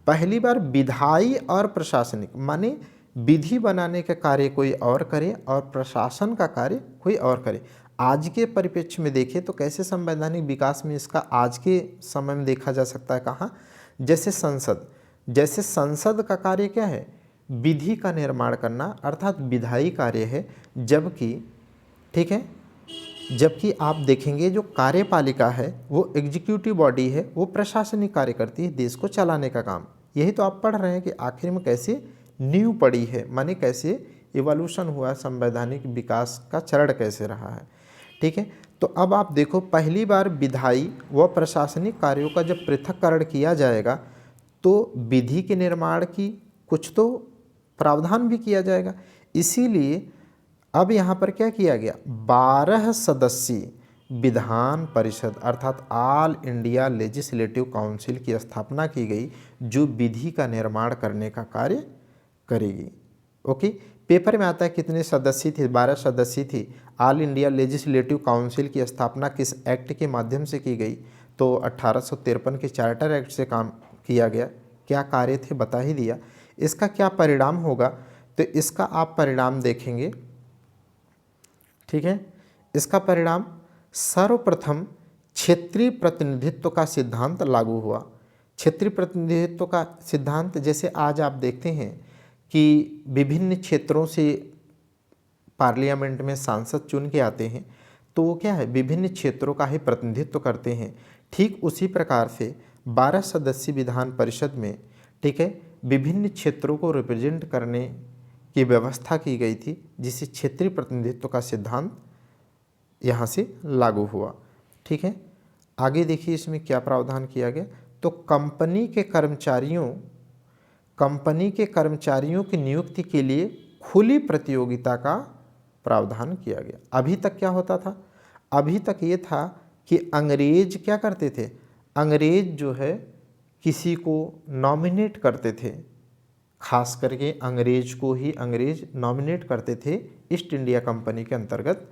पहली बार विधायी और प्रशासनिक, माने विधि बनाने का कार्य कोई और करे और प्रशासन का कार्य कोई और करे। आज के परिप्रेक्ष्य में देखें तो कैसे संवैधानिक विकास में इसका आज के समय में देखा जा सकता है, कहाँ, जैसे संसद का कार्य क्या है, विधि का निर्माण करना, अर्थात विधायी कार्य है। जबकि ठीक है, जबकि आप देखेंगे जो कार्यपालिका है वो एग्जीक्यूटिव बॉडी है, वो प्रशासनिक कार्य करती है, देश को चलाने का काम। यही तो आप पढ़ रहे हैं कि आखिर में कैसे नींव पड़ी है, माने कैसे इवोल्यूशन हुआ, संवैधानिक विकास का चरण कैसे रहा है। ठीक है, तो अब आप देखो, पहली बार विधायी व प्रशासनिक कार्यों का जब पृथक्करण किया जाएगा तो विधि के निर्माण की कुछ तो प्रावधान भी किया जाएगा। इसीलिए अब यहाँ पर क्या किया गया, 12 सदस्यीय विधान परिषद अर्थात ऑल इंडिया लेजिस्लेटिव काउंसिल की स्थापना की गई जो विधि का निर्माण करने का कार्य करेगी। ओके। पेपर में आता है कितने सदस्य थे, 12 सदस्य थी। ऑल इंडिया लेजिस्लेटिव काउंसिल की स्थापना किस एक्ट के माध्यम से की गई, तो 1853 के चार्टर एक्ट से काम किया गया। क्या कार्य थे बता ही दिया। इसका क्या परिणाम होगा, तो इसका आप परिणाम देखेंगे, ठीक है। इसका परिणाम सर्वप्रथम क्षेत्रीय प्रतिनिधित्व का सिद्धांत लागू हुआ। क्षेत्रीय प्रतिनिधित्व का सिद्धांत, जैसे आज आप देखते हैं कि विभिन्न क्षेत्रों से पार्लियामेंट में सांसद चुन के आते हैं, तो वो क्या है, विभिन्न क्षेत्रों का ही प्रतिनिधित्व करते हैं। ठीक उसी प्रकार से 12 सदस्यीय विधान परिषद में, ठीक है, विभिन्न क्षेत्रों को रिप्रेजेंट करने की व्यवस्था की गई थी, जिसे क्षेत्रीय प्रतिनिधित्व का सिद्धांत यहाँ से लागू हुआ। ठीक है, आगे देखिए इसमें क्या प्रावधान किया गया, तो कंपनी के कर्मचारियों की नियुक्ति के लिए खुली प्रतियोगिता का प्रावधान किया गया। अभी तक क्या होता था, अभी तक ये था कि अंग्रेज क्या करते थे, अंग्रेज जो है किसी को नॉमिनेट करते थे, खास करके अंग्रेज को ही अंग्रेज नॉमिनेट करते थे ईस्ट इंडिया कंपनी के अंतर्गत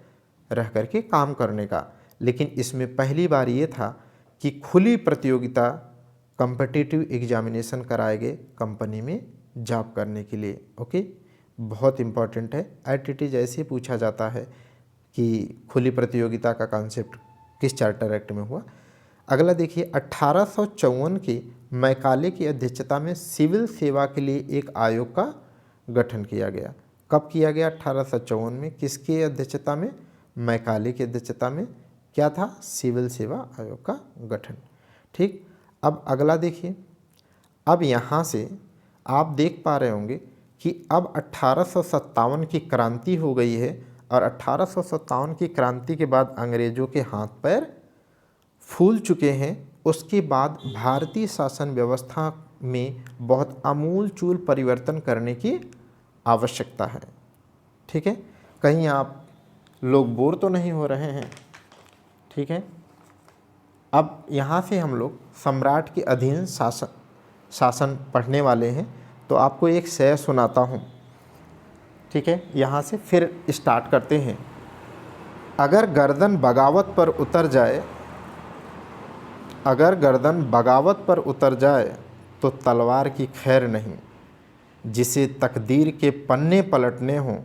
रह करके काम करने का। लेकिन इसमें पहली बार ये था कि खुली प्रतियोगिता, कॉम्पिटिटिव एग्जामिनेशन कराए गए कंपनी में जॉब करने के लिए। ओके, बहुत इंपॉर्टेंट है। एट ऐसे पूछा जाता है कि खुली प्रतियोगिता का कॉन्सेप्ट किस चार्टर एक्ट में हुआ। अगला देखिए, 1854 की मैकाले की अध्यक्षता में सिविल सेवा के लिए एक आयोग का गठन किया गया। कब किया गया, 1854 में। किसकी अध्यक्षता में, मैकाले की अध्यक्षता में। क्या था, सिविल सेवा आयोग का गठन। ठीक, अब अगला देखिए, अब यहाँ से आप देख पा रहे होंगे कि अब 1857 की क्रांति हो गई है, और 1857 की क्रांति के बाद अंग्रेज़ों के हाथ पैर फूल चुके हैं। उसके बाद भारतीय शासन व्यवस्था में बहुत आमूलचूल परिवर्तन करने की आवश्यकता है। ठीक है, कहीं आप लोग बोर तो नहीं हो रहे हैं। ठीक है, अब यहाँ से हम लोग सम्राट के अधीन शासन पढ़ने वाले हैं, तो आपको एक शेर सुनाता हूँ। ठीक है, यहाँ से फिर स्टार्ट करते हैं। अगर गर्दन बगावत पर उतर जाए, अगर गर्दन बगावत पर उतर जाए तो तलवार की खैर नहीं। जिसे तकदीर के पन्ने पलटने हों,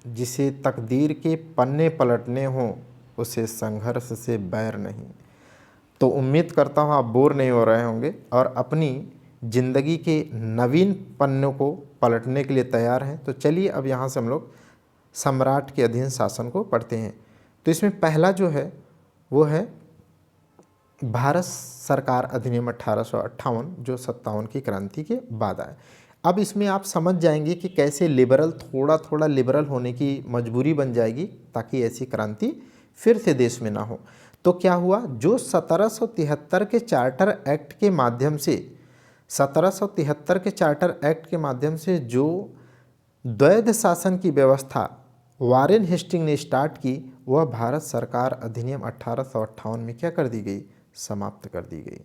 जिसे तकदीर के पन्ने पलटने हों, उसे संघर्ष से बैर नहीं। तो उम्मीद करता हूँ आप बोर नहीं हो रहे होंगे और अपनी ज़िंदगी के नवीन पन्नों को पलटने के लिए तैयार हैं। तो चलिए अब यहाँ से हम लोग सम्राट के अधीन शासन को पढ़ते हैं। तो इसमें पहला जो है वो है भारत सरकार अधिनियम 1858, जो 57 की क्रांति के बाद आया। अब इसमें आप समझ जाएंगे कि कैसे लिबरल, थोड़ा थोड़ा लिबरल होने की मजबूरी बन जाएगी, ताकि ऐसी क्रांति फिर से देश में ना हो। तो क्या हुआ, जो 1773 के चार्टर एक्ट के माध्यम से, 1773 के चार्टर एक्ट के माध्यम से जो द्वैध शासन की व्यवस्था वारेन हेस्टिंग ने स्टार्ट की, वह भारत सरकार अधिनियम 1858 में क्या कर दी गई, समाप्त कर दी गई।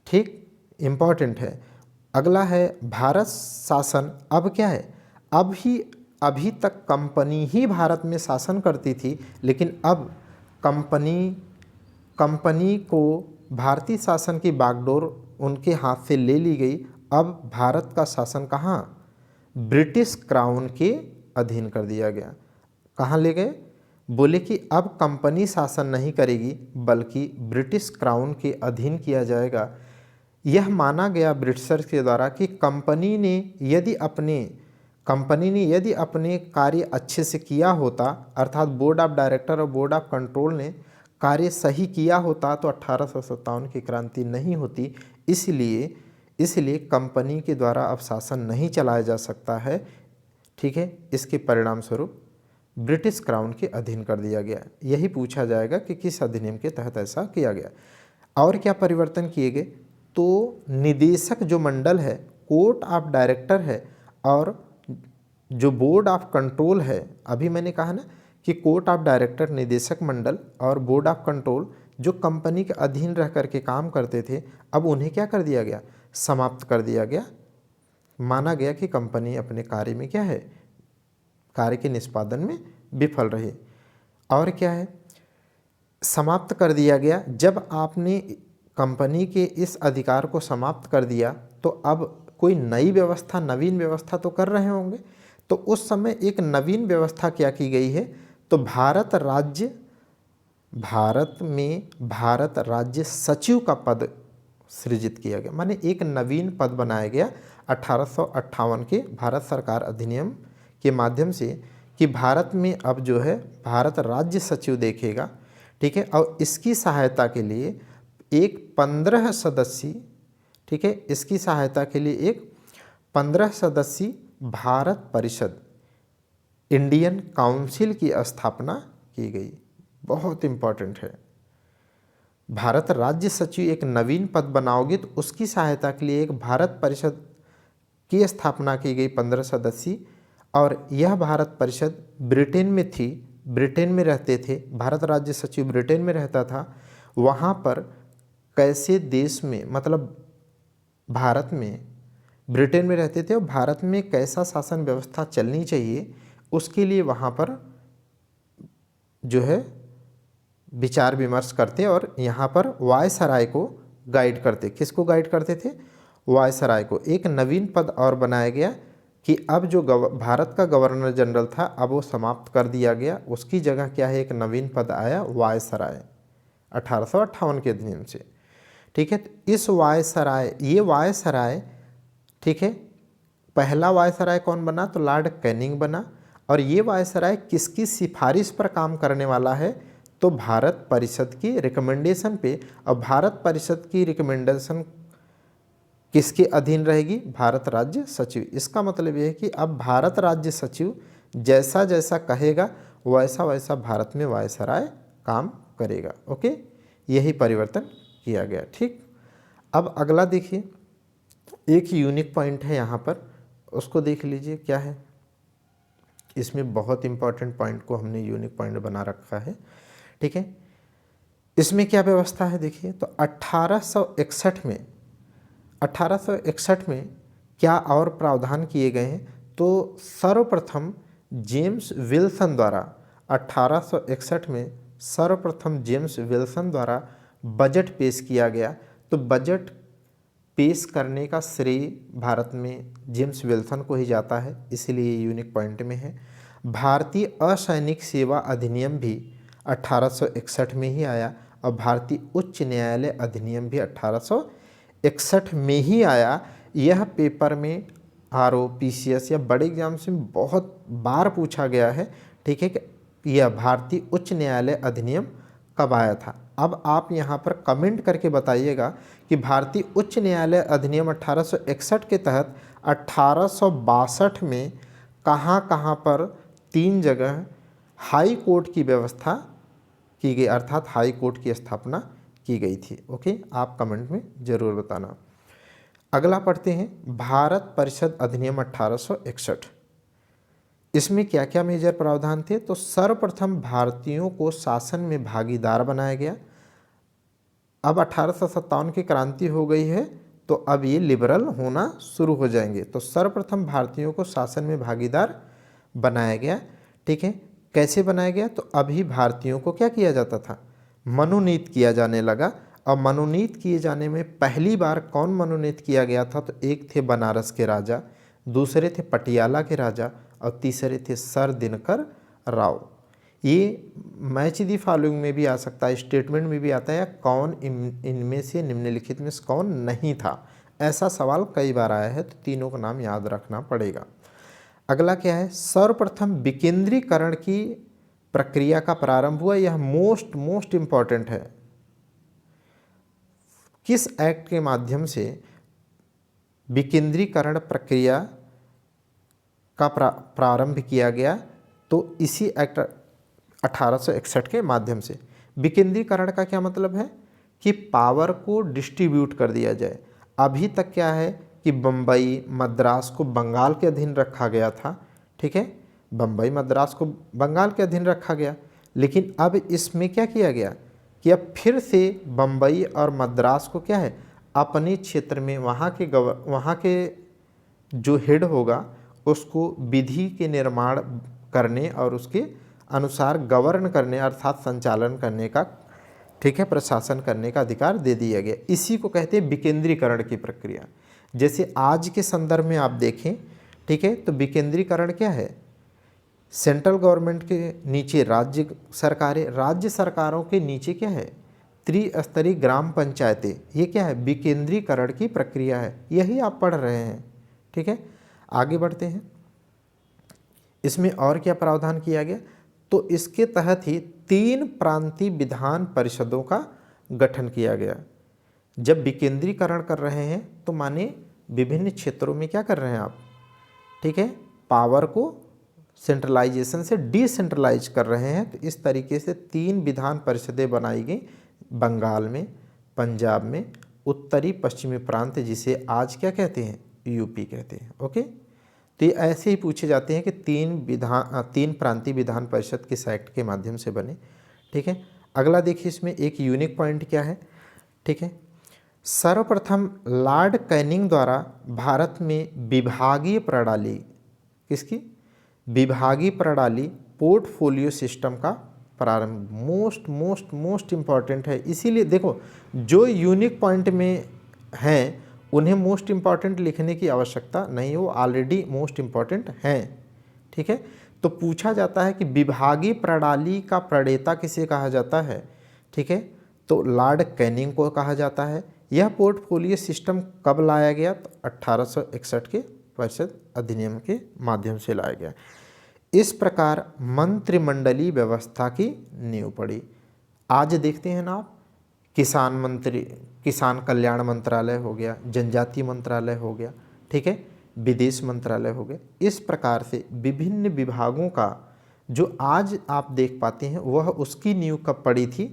ठीक, इम्पॉर्टेंट है। अगला है भारत शासन अब क्या है, अभी तक कंपनी ही भारत में शासन करती थी, लेकिन अब कंपनी को भारतीय शासन की बागडोर उनके हाथ से ले ली गई। अब भारत का शासन कहाँ, ब्रिटिश क्राउन के अधीन कर दिया गया। कहाँ ले गए, बोले कि अब कंपनी शासन नहीं करेगी, बल्कि ब्रिटिश क्राउन के अधीन किया जाएगा। यह माना गया ब्रिटिशर्स के द्वारा कि कंपनी ने यदि अपने कार्य अच्छे से किया होता, अर्थात बोर्ड ऑफ डायरेक्टर और बोर्ड ऑफ कंट्रोल ने कार्य सही किया होता, तो 1857 की क्रांति नहीं होती। इसलिए कंपनी के द्वारा अब शासन नहीं चलाया जा सकता है। ठीक है, इसके परिणाम स्वरूप ब्रिटिश क्राउन के अधीन कर दिया गया। यही पूछा जाएगा कि किस अधिनियम के तहत ऐसा किया गया। और क्या परिवर्तन किए गए, तो निदेशक जो मंडल है, कोर्ट ऑफ डायरेक्टर है, और जो बोर्ड ऑफ कंट्रोल है, अभी मैंने कहा ना कि कोर्ट ऑफ डायरेक्टर, निदेशक मंडल और बोर्ड ऑफ कंट्रोल जो कंपनी के अधीन रह करके काम करते थे, अब उन्हें क्या कर दिया गया, समाप्त कर दिया गया। माना गया कि कंपनी अपने कार्य में क्या है, कार्य के निष्पादन में विफल रही। और क्या है, समाप्त कर दिया गया। जब आपने कंपनी के इस अधिकार को समाप्त कर दिया तो अब कोई नई व्यवस्था, नवीन व्यवस्था तो कर रहे होंगे। तो उस समय एक नवीन व्यवस्था क्या की गई है, तो भारत में भारत राज्य सचिव का पद सृजित किया गया। माने एक नवीन पद बनाया गया 1858 के भारत सरकार अधिनियम के माध्यम से कि भारत में अब जो है भारत राज्य सचिव देखेगा, ठीक है। और इसकी सहायता के लिए एक 15 सदस्यीय, ठीक है, इसकी सहायता के लिए एक 15 सदस्यीय भारत परिषद, इंडियन काउंसिल की स्थापना की गई। बहुत इम्पॉर्टेंट है। भारत राज्य सचिव एक नवीन पद बनाओगे तो उसकी सहायता के लिए एक भारत परिषद की स्थापना की गई 15 सदस्यीय। और यह भारत परिषद ब्रिटेन में थी, ब्रिटेन में रहते थे, भारत राज्य सचिव ब्रिटेन में रहता था। वहाँ पर कैसे देश में, मतलब भारत में, ब्रिटेन में रहते थे और भारत में कैसा शासन व्यवस्था चलनी चाहिए उसके लिए वहाँ पर जो है विचार विमर्श करते और यहाँ पर वायसराय को गाइड करते। किसको गाइड करते थे? वायसराय को। एक नवीन पद और बनाया गया कि अब जो भारत का गवर्नर जनरल था अब वो समाप्त कर दिया गया, उसकी जगह क्या है, एक नवीन पद आया वायसराय 1858 के अधिनियम से, ठीक है। तो इस वायसराय, ये वायसराय, ठीक है, पहला वायसराय कौन बना, तो लॉर्ड कैनिंग बना। और ये वायसराय किसकी सिफारिश पर काम करने वाला है, तो भारत परिषद की रिकमेंडेशन पे। और भारत परिषद की रिकमेंडेशन किसके अधीन रहेगी, भारत राज्य सचिव। इसका मतलब यह है कि अब भारत राज्य सचिव जैसा जैसा कहेगा वैसा वैसा भारत में वायसराय काम करेगा। ओके, यही परिवर्तन किया गया, ठीक। अब अगला देखिए, एक यूनिक पॉइंट है यहाँ पर, उसको देख लीजिए क्या है। इसमें बहुत इंपॉर्टेंट पॉइंट को हमने यूनिक पॉइंट बना रखा है, ठीक है। इसमें क्या व्यवस्था है देखिए, तो 1861 में क्या और प्रावधान किए गए हैं, तो सर्वप्रथम जेम्स विल्सन द्वारा 1861 में सर्वप्रथम जेम्स विल्सन द्वारा बजट पेश किया गया। तो बजट पेश करने का श्रेय भारत में जेम्स विल्सन को ही जाता है, इसीलिए यूनिक पॉइंट में है। भारतीय असैनिक सेवा अधिनियम भी 1861 में ही आया और भारतीय उच्च न्यायालय अधिनियम भी 1861 में ही आया। यह पेपर में आरओ, पीसीएस या बड़े एग्जाम से बहुत बार पूछा गया है, ठीक है, कि यह भारतीय उच्च न्यायालय अधिनियम कब आया था। अब आप यहाँ पर कमेंट करके बताइएगा कि भारतीय उच्च न्यायालय अधिनियम 1861 के तहत 1862 में कहाँ कहाँ पर 3 जगह हाई कोर्ट की व्यवस्था की गई, अर्थात हाई कोर्ट की स्थापना की गई थी। ओके, आप कमेंट में ज़रूर बताना। अगला पढ़ते हैं, भारत परिषद अधिनियम 1861। इसमें क्या क्या मेजर प्रावधान थे, तो सर्वप्रथम भारतीयों को शासन में भागीदार बनाया गया। अब 1857 की क्रांति हो गई है तो अब ये लिबरल होना शुरू हो जाएंगे। तो सर्वप्रथम भारतीयों को शासन में भागीदार बनाया गया, ठीक है। कैसे बनाया गया, तो अभी भारतीयों को क्या किया जाता था, मनोनीत किया जाने लगा। और मनोनीत किए जाने में पहली बार कौन मनोनीत किया गया था, तो एक थे बनारस के राजा, दूसरे थे पटियाला के राजा और तीसरे थे सर दिनकर राव। ये मैच दी फॉलोइंग में भी आ सकता है, स्टेटमेंट में भी आता है, कौन इनमें से निम्नलिखित में से कौन नहीं था, ऐसा सवाल कई बार आया है। तो तीनों का नाम याद रखना पड़ेगा। अगला क्या है, सर्वप्रथम विकेंद्रीकरण की प्रक्रिया का प्रारंभ हुआ। यह मोस्ट इम्पॉर्टेंट है। किस एक्ट के माध्यम से विकेंद्रीकरण प्रक्रिया का प्रारंभ किया गया, तो इसी एक्ट 1861 के माध्यम से। विकेंद्रीकरण का क्या मतलब है कि पावर को डिस्ट्रीब्यूट कर दिया जाए। अभी तक क्या है कि बम्बई मद्रास को बंगाल के अधीन रखा गया था, ठीक है, बम्बई मद्रास को बंगाल के अधीन रखा गया। लेकिन अब इसमें क्या किया गया कि अब फिर से बम्बई और मद्रास को क्या है, अपने क्षेत्र में वहाँ के जो हेड होगा उसको विधि के निर्माण करने और उसके अनुसार गवर्न करने अर्थात संचालन करने का, ठीक है, प्रशासन करने का अधिकार दे दिया गया। इसी को कहते हैं विकेंद्रीकरण की प्रक्रिया। जैसे आज के संदर्भ में आप देखें, ठीक है, तो विकेंद्रीकरण क्या है, सेंट्रल गवर्नमेंट के नीचे राज्य सरकारें, राज्य सरकारों के नीचे क्या है, त्रिस्तरीय ग्राम पंचायतें, ये क्या है, विकेंद्रीकरण की प्रक्रिया है। यही आप पढ़ रहे हैं, ठीक है। आगे बढ़ते हैं, इसमें और क्या प्रावधान किया गया, तो इसके तहत ही 3 प्रांतीय विधान परिषदों का गठन किया गया। जब विकेंद्रीकरण कर रहे हैं तो माने विभिन्न क्षेत्रों में क्या कर रहे हैं आप, ठीक है, पावर को सेंट्रलाइजेशन से डिसेंट्रलाइज कर रहे हैं। तो इस तरीके से 3 विधान परिषदें बनाई गई, बंगाल में, पंजाब में, उत्तरी पश्चिमी प्रांत जिसे आज क्या कहते हैं, यूपी कहते हैं। ओके, तो ये ऐसे ही पूछे जाते हैं कि 3 प्रांतीय विधान परिषद किस एक्ट के माध्यम से बने, ठीक है। अगला देखिए, इसमें एक यूनिक पॉइंट क्या है, ठीक है, सर्वप्रथम लॉर्ड कैनिंग द्वारा भारत में विभागीय प्रणाली, किसकी, विभागीय प्रणाली पोर्टफोलियो सिस्टम का प्रारंभ। मोस्ट इम्पॉर्टेंट है, इसीलिए देखो जो यूनिक पॉइंट में हैं उन्हें मोस्ट इम्पॉर्टेंट लिखने की आवश्यकता नहीं, वो ऑलरेडी मोस्ट इम्पॉर्टेंट हैं, ठीक है। तो पूछा जाता है कि विभागीय प्रणाली का प्रणेता किसे कहा जाता है, ठीक है, तो लॉर्ड कैनिंग को कहा जाता है। यह पोर्टफोलियो सिस्टम कब लाया गया, तो 1861 के परिषद अधिनियम के माध्यम से लाया गया। इस प्रकार मंत्रिमंडलीय व्यवस्था की नींव पड़ी। आज देखते हैं ना आप, किसान कल्याण मंत्रालय हो गया, जनजातीय मंत्रालय हो गया, ठीक है, विदेश मंत्रालय हो गया। इस प्रकार से विभिन्न विभागों का जो आज आप देख पाते हैं वह उसकी नींव कब पड़ी थी,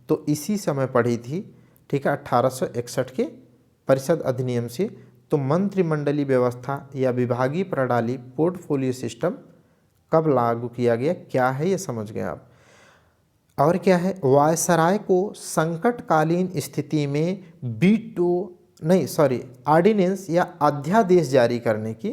तो इसी समय पड़ी थी, ठीक है, 1861 के परिषद अधिनियम से। तो मंत्रिमंडलीय व्यवस्था या विभागीय प्रणाली पोर्टफोलियो सिस्टम कब लागू किया गया, क्या है ये समझ गए आप। और क्या है, वायसराय को संकटकालीन स्थिति में ऑर्डिनेंस या अध्यादेश जारी करने की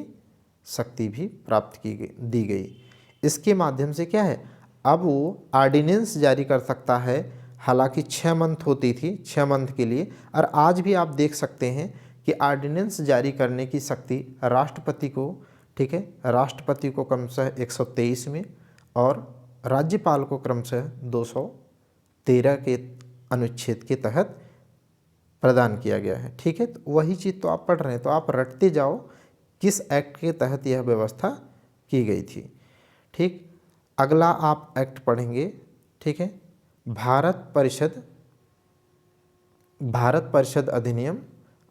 शक्ति भी प्राप्त दी गई। इसके माध्यम से क्या है, अब वो ऑर्डिनेंस जारी कर सकता है। हालांकि 6 मंथ होती थी, 6 मंथ के लिए, और आज भी आप देख सकते हैं कि ऑर्डिनेंस जारी करने की शक्ति राष्ट्रपति को, ठीक है, राष्ट्रपति को क्रमशः 123 में और राज्यपाल को क्रमशः 213 के अनुच्छेद के तहत प्रदान किया गया है, ठीक है। तो वही चीज़ तो आप पढ़ रहे हैं, तो आप रटते जाओ किस एक्ट के तहत यह व्यवस्था की गई थी, ठीक। अगला आप एक्ट पढ़ेंगे, ठीक है, भारत परिषद अधिनियम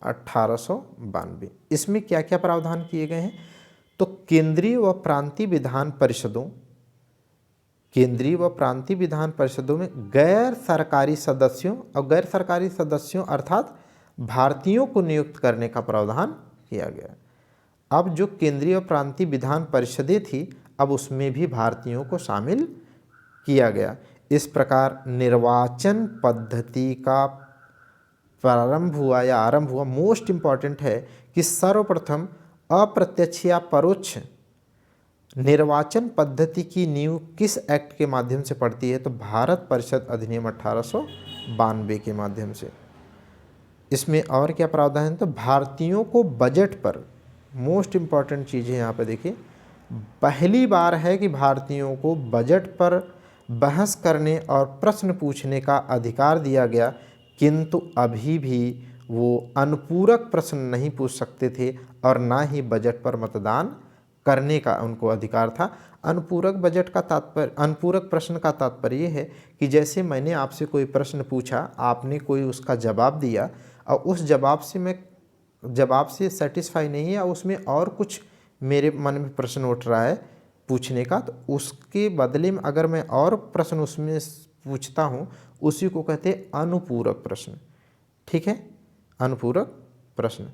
1892। इसमें क्या क्या प्रावधान किए गए हैं, तो केंद्रीय व प्रांतीय विधान परिषदों में गैर सरकारी सदस्यों अर्थात भारतीयों को नियुक्त करने का प्रावधान किया गया। अब जो केंद्रीय व प्रांतीय विधान परिषदें थी, अब उसमें भी भारतीयों को शामिल किया गया। इस प्रकार निर्वाचन पद्धति का आरंभ हुआ। मोस्ट इम्पॉर्टेंट है कि सर्वप्रथम अप्रत्यक्ष या परोक्ष निर्वाचन पद्धति की नींव किस एक्ट के माध्यम से पड़ती है, तो भारत परिषद अधिनियम 1892 के माध्यम से। इसमें और क्या प्रावधान है, तो भारतीयों को बजट पर, मोस्ट इम्पॉर्टेंट चीज़ है यहाँ पर देखिए, पहली बार है कि भारतीयों को बजट पर बहस करने और प्रश्न पूछने का अधिकार दिया गया, किंतु अभी भी वो अनुपूरक प्रश्न नहीं पूछ सकते थे और ना ही बजट पर मतदान करने का उनको अधिकार था। अनुपूरक प्रश्न का तात्पर्य ये है कि जैसे मैंने आपसे कोई प्रश्न पूछा, आपने कोई उसका जवाब दिया और उस जवाब से सेटिस्फाई नहीं है, उसमें और कुछ मेरे मन में प्रश्न उठ रहा है पूछने का, तो उसके बदले में अगर मैं और प्रश्न उसमें पूछता हूँ, उसी को कहते हैं अनुपूरक प्रश्न, ठीक है, अनुपूरक प्रश्न।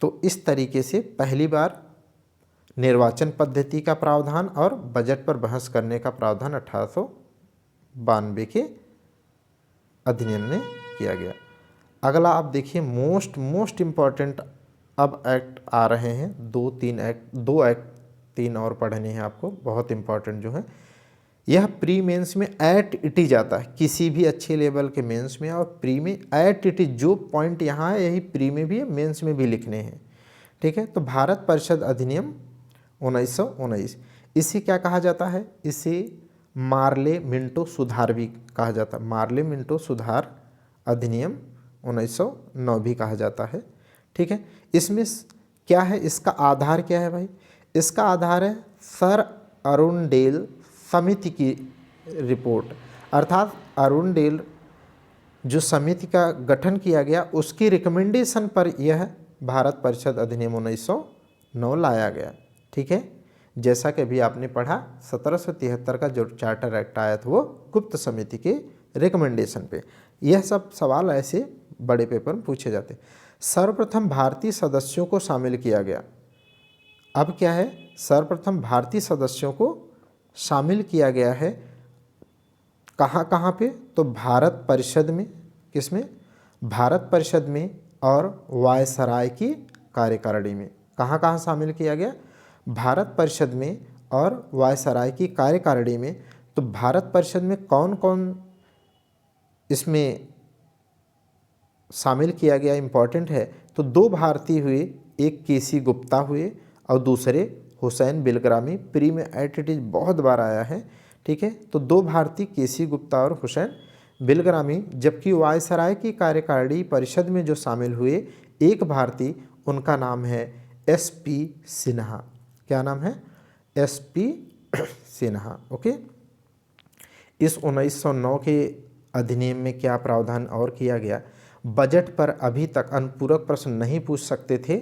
तो इस तरीके से पहली बार निर्वाचन पद्धति का प्रावधान और बजट पर बहस करने का प्रावधान 1892 के अधिनियम में किया गया। अगला आप देखिए, मोस्ट इम्पॉर्टेंट अब एक्ट आ रहे हैं, 2-3 एक्ट, 2 एक्ट 3 और पढ़ने हैं आपको, बहुत इंपॉर्टेंट जो है। यह प्री मेंस में एट इट इज आता है, किसी भी अच्छे लेवल के मेंस में और प्री में एट इट इज, जो पॉइंट यहाँ है यही प्री में भी है, मेंस में भी लिखने हैं, ठीक है। तो भारत परिषद अधिनियम 1919, इसे क्या कहा जाता है? इसे मार्ले मिंटो सुधार भी कहा जाता है, मार्ले मिंटो सुधार अधिनियम 1909 भी कहा जाता है, ठीक है। इसमें क्या है, इसका आधार क्या है भाई? इसका आधार है सर अरुणडेल समिति की रिपोर्ट, अर्थात अरुणडेल जो समिति का गठन किया गया उसकी रिकमेंडेशन पर यह भारत परिषद अधिनियम 1909 लाया गया, ठीक है। जैसा कि अभी आपने पढ़ा 1773 का जो चार्टर एक्ट आया था वो गुप्त समिति के रिकमेंडेशन पे। यह सब सवाल ऐसे बड़े पेपर में पूछे जाते। सर्वप्रथम भारतीय सदस्यों को शामिल किया गया। अब क्या है, सर्वप्रथम भारतीय सदस्यों को शामिल किया गया है कहाँ कहाँ पे? तो भारत परिषद में, किसमें? भारत परिषद में और वायसराय की कार्यकारिणी में। कहाँ कहाँ शामिल किया गया? भारत परिषद में और वायसराय की कार्यकारिणी में। तो भारत परिषद में कौन कौन इसमें शामिल किया गया, इम्पॉर्टेंट है। तो 2 भारतीय हुए, एक केसी गुप्ता हुए और दूसरे हुसैन बिलग्रामी। प्री में एट इट इज बहुत बार आया है, ठीक है। तो 2 भारतीय केसी गुप्ता और हुसैन बिलग्रामी, जबकि वायसराय की कार्यकारिणी परिषद में जो शामिल हुए 1 भारतीय, उनका नाम है SP सिन्हा। क्या नाम है? SP Sinha, okay. इस 1909 के अधिनियम में क्या प्रावधान और किया गया? बजट पर अभी तक अनुपूरक प्रश्न नहीं पूछ सकते थे,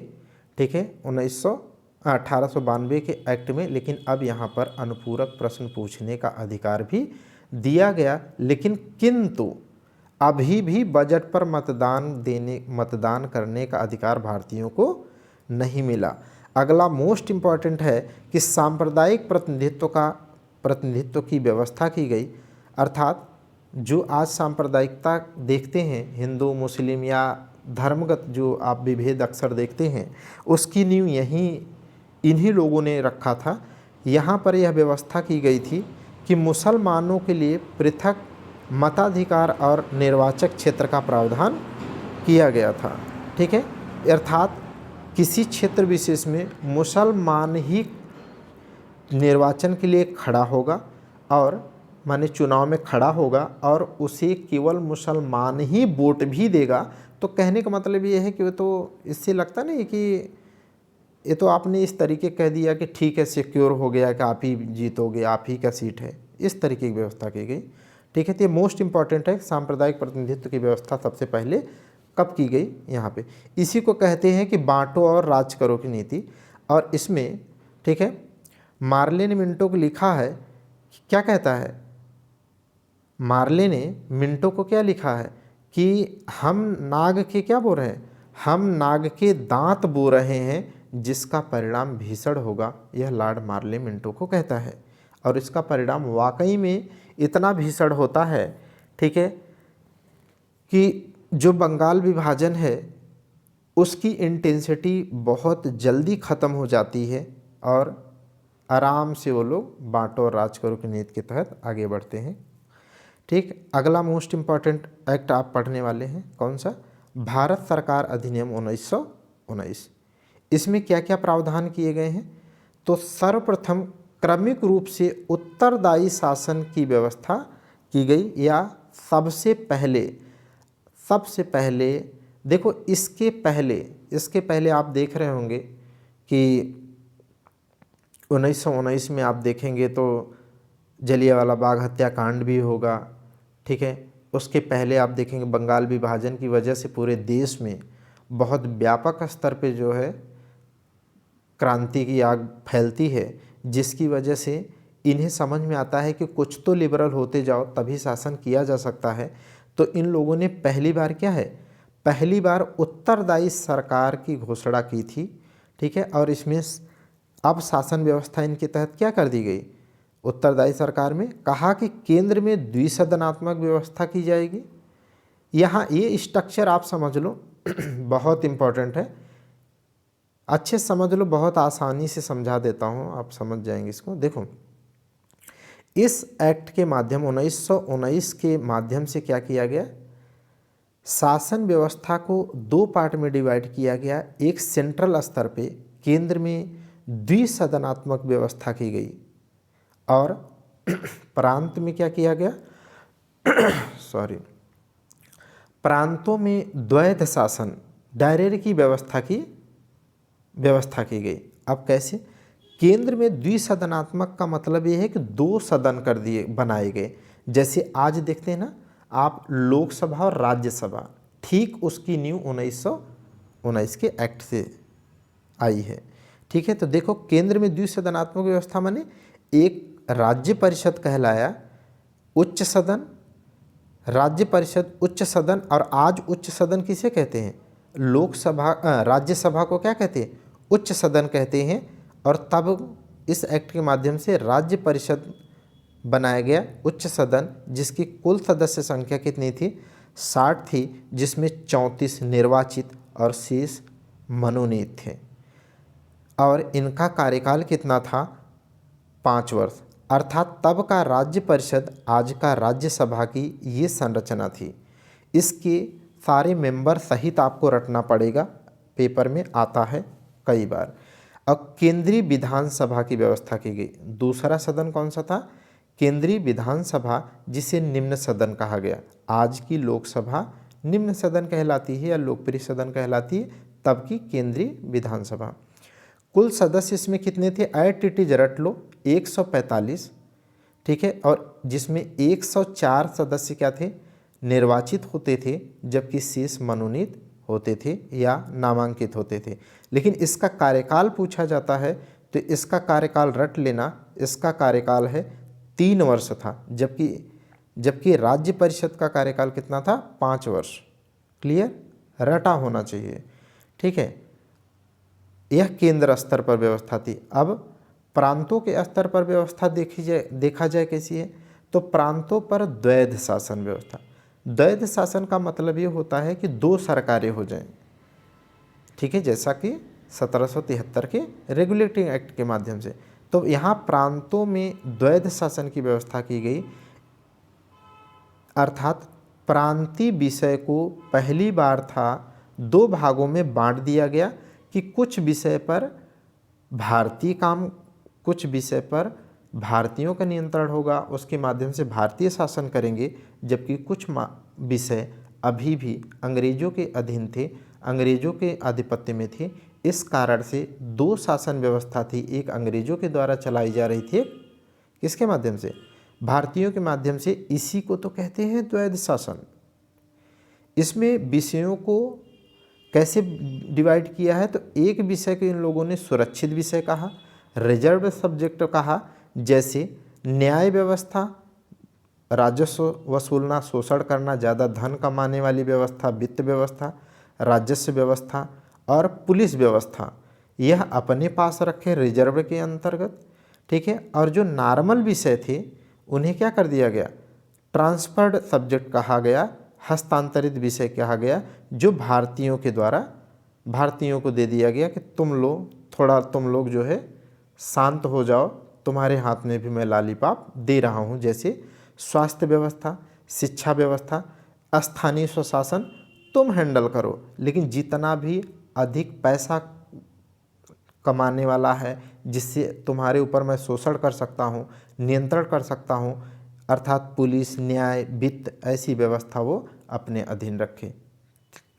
ठीक है, 1892 के एक्ट में, लेकिन अब यहाँ पर अनुपूरक प्रश्न पूछने का अधिकार भी दिया गया। लेकिन किंतु अभी भी बजट पर मतदान करने का अधिकार भारतीयों को नहीं मिला। अगला मोस्ट इम्पॉर्टेंट है कि सांप्रदायिक प्रतिनिधित्व की व्यवस्था की गई, अर्थात जो आज सांप्रदायिकता देखते हैं, हिंदू मुस्लिम या धर्मगत जो आप विभेद अक्सर देखते हैं, उसकी नींव इन्हीं लोगों ने रखा था। यहाँ पर यह व्यवस्था की गई थी कि मुसलमानों के लिए पृथक मताधिकार और निर्वाचक क्षेत्र का प्रावधान किया गया था, ठीक है। अर्थात किसी क्षेत्र विशेष में मुसलमान ही निर्वाचन के लिए खड़ा होगा और माने चुनाव में खड़ा होगा और उसे केवल मुसलमान ही वोट भी देगा। तो कहने का मतलब ये है कि वो तो इससे लगता नहीं कि ये तो आपने इस तरीके कह दिया कि ठीक है, सिक्योर हो गया कि आप ही जीतोगे, आप ही का सीट है, इस तरीके की व्यवस्था की गई, ठीक है। तो ये मोस्ट इम्पॉर्टेंट है, सांप्रदायिक प्रतिनिधित्व की व्यवस्था सबसे पहले कब की गई यहाँ पे। इसी को कहते हैं कि बांटो और राज करो की नीति। और इसमें, ठीक है, मार्ले ने मिंटो को लिखा है, क्या कहता है मार्ले ने मिंटो को? क्या लिखा है कि हम नाग के क्या बो रहे हैं, हम नाग के दांत बो रहे हैं जिसका परिणाम भीषण होगा। यह लॉर्ड मार्ले मिंटो को कहता है और इसका परिणाम वाकई में इतना भीषण होता है, ठीक है, कि जो बंगाल विभाजन है उसकी इंटेंसिटी बहुत जल्दी ख़त्म हो जाती है और आराम से वो लोग बांटो और राज करो की नीति के तहत आगे बढ़ते हैं, ठीक। अगला मोस्ट इम्पॉर्टेंट एक्ट आप पढ़ने वाले हैं, कौन सा? भारत सरकार अधिनियम 1919। इसमें क्या क्या प्रावधान किए गए हैं? तो सर्वप्रथम क्रमिक रूप से उत्तरदायी शासन की व्यवस्था की गई, या सबसे पहले देखो, इसके पहले आप देख रहे होंगे कि 1919 में आप देखेंगे तो जलियांवाला बाग हत्याकांड भी होगा, ठीक है। उसके पहले आप देखेंगे बंगाल विभाजन की वजह से पूरे देश में बहुत व्यापक स्तर पे जो है क्रांति की आग फैलती है, जिसकी वजह से इन्हें समझ में आता है कि कुछ तो लिबरल होते जाओ तभी शासन किया जा सकता है। तो इन लोगों ने पहली बार उत्तरदायी सरकार की घोषणा की थी, ठीक है। और इसमें अब शासन व्यवस्था इनके तहत क्या कर दी गई? उत्तरदायी सरकार में कहा कि केंद्र में द्विसदनात्मक व्यवस्था की जाएगी। यहाँ ये स्ट्रक्चर आप समझ लो बहुत इम्पॉर्टेंट है। अच्छे समझ लो, बहुत आसानी से समझा देता हूँ, आप समझ जाएंगे इसको। देखो, इस एक्ट के माध्यम 1919 के माध्यम से क्या किया गया, शासन व्यवस्था को दो पार्ट में डिवाइड किया गया। एक सेंट्रल स्तर पे केंद्र में द्विसदनात्मक व्यवस्था की गई और प्रांत में क्या किया गया प्रांतों में द्वैध शासन डायरेक्ट की व्यवस्था की गई। अब कैसे? केंद्र में द्विसदनात्मक का मतलब ये है कि दो सदन कर दिए, बनाए गए। जैसे आज देखते हैं ना आप, लोकसभा और राज्यसभा, ठीक उसकी नींव 1919 के एक्ट से आई है। ठीक है, तो देखो, केंद्र में द्विसदनात्मक व्यवस्था माने एक राज्य परिषद कहलाया उच्च सदन, राज्य परिषद उच्च सदन, और आज उच्च सदन किसे कहते हैं? लोकसभा, राज्यसभा को क्या कहते हैं? उच्च सदन कहते हैं। और तब इस एक्ट के माध्यम से राज्य परिषद बनाया गया उच्च सदन, जिसकी कुल सदस्य संख्या कितनी थी? 60 थी, जिसमें 34 निर्वाचित और शेष मनोनीत थे। और इनका कार्यकाल कितना था? 5 वर्ष। अर्थात तब का राज्य परिषद आज का राज्यसभा की ये संरचना थी। इसके सारे मेंबर सहित आपको रटना पड़ेगा, पेपर में आता है कई बार। अब केंद्रीय विधानसभा की व्यवस्था की गई। दूसरा सदन कौन सा था? केंद्रीय विधानसभा, जिसे निम्न सदन कहा गया। आज की लोकसभा निम्न सदन कहलाती है या लोकप्रिय सदन कहलाती है, तब की केंद्रीय विधानसभा। कुल सदस्य इसमें कितने थे? ऐट रट लो, 145। ठीक है, और जिसमें 104 सदस्य क्या थे? निर्वाचित होते थे, जबकि शेष मनोनीत होते थे या नामांकित होते थे। लेकिन इसका कार्यकाल पूछा जाता है तो इसका कार्यकाल रट लेना, इसका कार्यकाल है 3 वर्ष था, जबकि राज्य परिषद का कार्यकाल कितना था? 5 वर्ष। क्लियर? रटा होना चाहिए। ठीक है, यह केंद्र स्तर पर व्यवस्था थी। अब प्रांतों के स्तर पर व्यवस्था देखा जाए कैसी है, तो प्रांतों पर द्वैध शासन व्यवस्था। द्वैध शासन का मतलब ये होता है कि दो सरकारें हो जाएं। ठीक है, जैसा कि 1773 के रेगुलेटिंग एक्ट के माध्यम से। तो यहाँ प्रांतों में द्वैध शासन की व्यवस्था की गई, अर्थात प्रांतीय विषय को पहली बार था 2 भागों में बांट दिया गया कि कुछ विषय पर भारतीय काम, कुछ विषय पर भारतीयों का नियंत्रण होगा, उसके माध्यम से भारतीय शासन करेंगे, जबकि कुछ विषय अभी भी अंग्रेजों के अधीन थे, अंग्रेजों के आधिपत्य में थे। इस कारण से 2 शासन व्यवस्था थी, एक अंग्रेजों के द्वारा चलाई जा रही थी, किसके माध्यम से? भारतीयों के माध्यम से। इसी को तो कहते हैं द्वैध शासन। इसमें विषयों को कैसे डिवाइड किया है, तो एक विषय को इन लोगों ने सुरक्षित विषय कहा, रिजर्व सब्जेक्ट कहा, जैसे न्याय व्यवस्था, राजस्व वसूलना, शोषण करना, ज़्यादा धन कमाने वाली व्यवस्था, वित्त व्यवस्था, राजस्व व्यवस्था और पुलिस व्यवस्था, यह अपने पास रखे रिजर्व के अंतर्गत। ठीक है, और जो नॉर्मल विषय थे उन्हें क्या कर दिया गया? ट्रांसफर्ड सब्जेक्ट कहा गया, हस्तांतरित विषय कहा गया, जो भारतीयों के द्वारा भारतीयों को दे दिया गया कि तुम लोग जो है शांत हो जाओ, तुम्हारे हाथ में भी मैं लॉलीपॉप दे रहा हूँ। जैसे स्वास्थ्य व्यवस्था, शिक्षा व्यवस्था, स्थानीय स्वशासन तुम हैंडल करो, लेकिन जितना भी अधिक पैसा कमाने वाला है, जिससे तुम्हारे ऊपर मैं शोषण कर सकता हूँ, नियंत्रण कर सकता हूँ, अर्थात पुलिस, न्याय, वित्त, ऐसी व्यवस्था वो अपने अधीन रखे।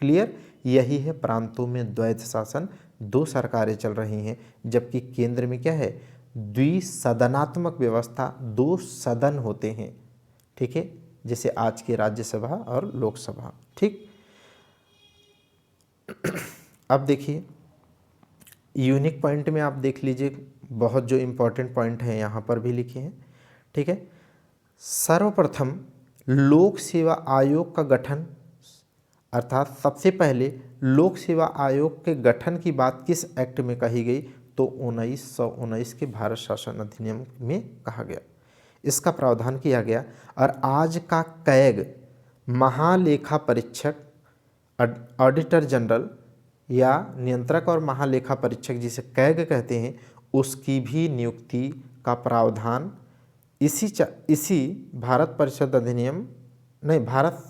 क्लियर? यही है प्रांतों में द्वैध शासन, 2 सरकारें चल रही हैं, जबकि केंद्र में क्या है? द्विसदनात्मक व्यवस्था, 2 सदन होते हैं। ठीक है, जैसे आज की राज्यसभा और लोकसभा। ठीक, अब देखिए यूनिक पॉइंट में आप देख लीजिए, बहुत जो इम्पोर्टेंट पॉइंट हैं यहाँ पर भी लिखे हैं। ठीक है, सर्वप्रथम लोक सेवा आयोग का गठन, अर्थात सबसे पहले लोक सेवा आयोग के गठन की बात किस एक्ट में कही गई? तो 1919 के भारत शासन अधिनियम में कहा गया, इसका प्रावधान किया गया। और आज का कैग, महालेखा परीक्षक, ऑडिटर जनरल, या नियंत्रक और महालेखा परीक्षक जिसे कैग कहते हैं उसकी भी नियुक्ति का प्रावधान इसी भारत परिषद अधिनियम नहीं भारत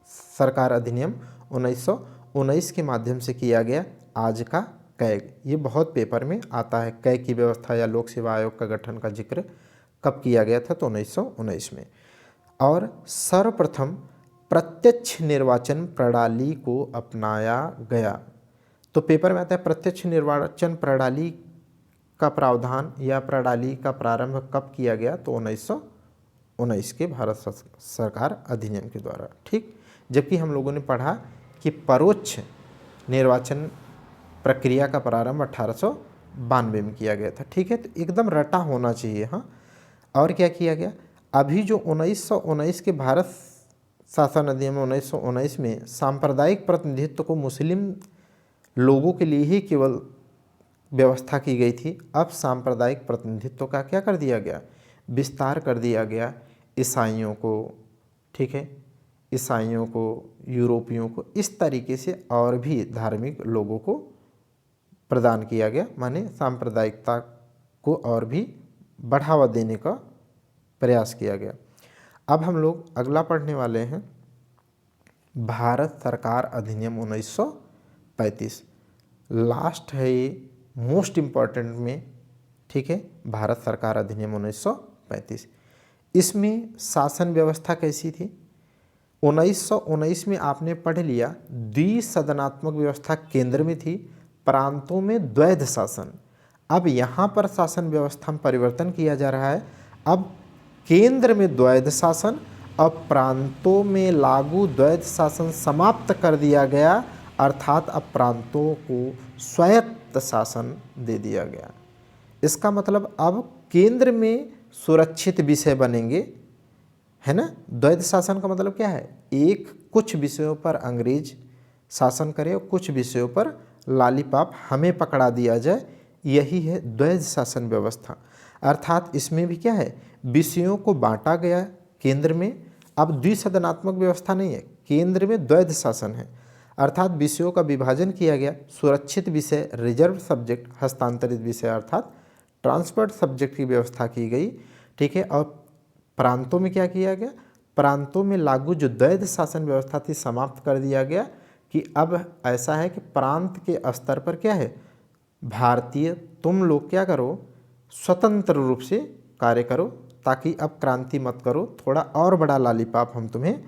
सरकार अधिनियम 1919 के माध्यम से किया गया। आज का कैग ये बहुत पेपर में आता है। कैग की व्यवस्था या लोक सेवा आयोग का गठन का जिक्र कब किया गया था? तो 1919 में। और सर्वप्रथम प्रत्यक्ष निर्वाचन प्रणाली को अपनाया गया। तो पेपर में आता है प्रत्यक्ष निर्वाचन प्रणाली का प्रावधान या प्रणाली का प्रारंभ कब किया गया? तो 1919 के भारत सरकार अधिनियम के द्वारा। ठीक, जबकि हम लोगों ने पढ़ा कि परोक्ष निर्वाचन प्रक्रिया का प्रारंभ 1892 में किया गया था। ठीक है, तो एकदम रटा होना चाहिए। हाँ, और क्या किया गया? अभी जो 1919 के भारत शासन अधिनियम 1919 में सांप्रदायिक प्रतिनिधित्व को मुस्लिम लोगों के लिए ही केवल व्यवस्था की गई थी, अब सांप्रदायिक प्रतिनिधित्व का क्या कर दिया गया? विस्तार कर दिया गया। ईसाइयों को, ठीक है, ईसाइयों को, यूरोपियों को, इस तरीके से और भी धार्मिक लोगों को प्रदान किया गया। माने सांप्रदायिकता को और भी बढ़ावा देने का प्रयास किया गया। अब हम लोग अगला पढ़ने वाले हैं भारत सरकार अधिनियम 1935। लास्ट है ये, मोस्ट इम्पॉर्टेंट में। ठीक है, भारत सरकार अधिनियम 1935। इसमें शासन व्यवस्था कैसी थी? 1919 में आपने पढ़ लिया द्विसदनात्मक व्यवस्था केंद्र में थी, प्रांतों में द्वैध शासन। अब यहाँ पर शासन व्यवस्था में परिवर्तन किया जा रहा है। अब केंद्र में द्वैध शासन, अब प्रांतों में लागू द्वैध शासन समाप्त कर दिया गया, अर्थात अब प्रांतों को स्वायत्त शासन दे दिया गया। इसका मतलब अब केंद्र में सुरक्षित विषय बनेंगे, है ना। द्वैध शासन का मतलब क्या है? एक कुछ विषयों पर अंग्रेज शासन करे और कुछ विषयों पर लालीपाप हमें पकड़ा दिया जाए, यही है द्वैध शासन व्यवस्था। अर्थात इसमें भी क्या है? विषयों को बांटा गया केंद्र में। अब द्विसदनात्मक व्यवस्था नहीं है, केंद्र में द्वैध शासन है, अर्थात विषयों का विभाजन किया गया। सुरक्षित विषय, रिजर्व सब्जेक्ट, हस्तांतरित विषय अर्थात ट्रांसफर्ड सब्जेक्ट की व्यवस्था की गई। ठीक है, और प्रांतों में क्या किया गया? प्रांतों में लागू जो द्वैध शासन व्यवस्था थी समाप्त कर दिया गया कि अब ऐसा है कि प्रांत के स्तर पर क्या है? भारतीय तुम लोग क्या करो? स्वतंत्र रूप से कार्य करो, ताकि अब क्रांति मत करो, थोड़ा और बड़ा लालीपाप हम तुम्हें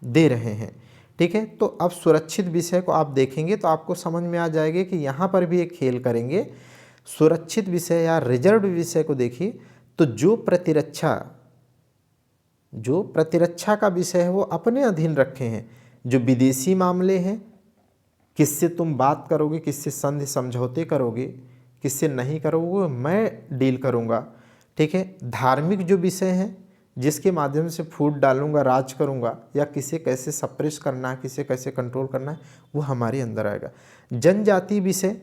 दे रहे हैं। ठीक है, तो अब सुरक्षित विषय को आप देखेंगे तो आपको समझ में आ जाएगा कि यहाँ पर भी एक खेल करेंगे। सुरक्षित विषय या रिजर्व विषय को देखिए तो जो प्रतिरक्षा का विषय है वो अपने अधीन रखे हैं। जो विदेशी मामले हैं, किससे तुम बात करोगे, किससे संधि समझौते करोगे, किससे नहीं करोगे, मैं डील करूँगा। ठीक है, धार्मिक जो विषय हैं जिसके माध्यम से फूट डालूंगा, राज करूंगा, या किसे कैसे सप्रेस करना है, किसे कैसे कंट्रोल करना है, वो हमारे अंदर आएगा। जनजाति विषय,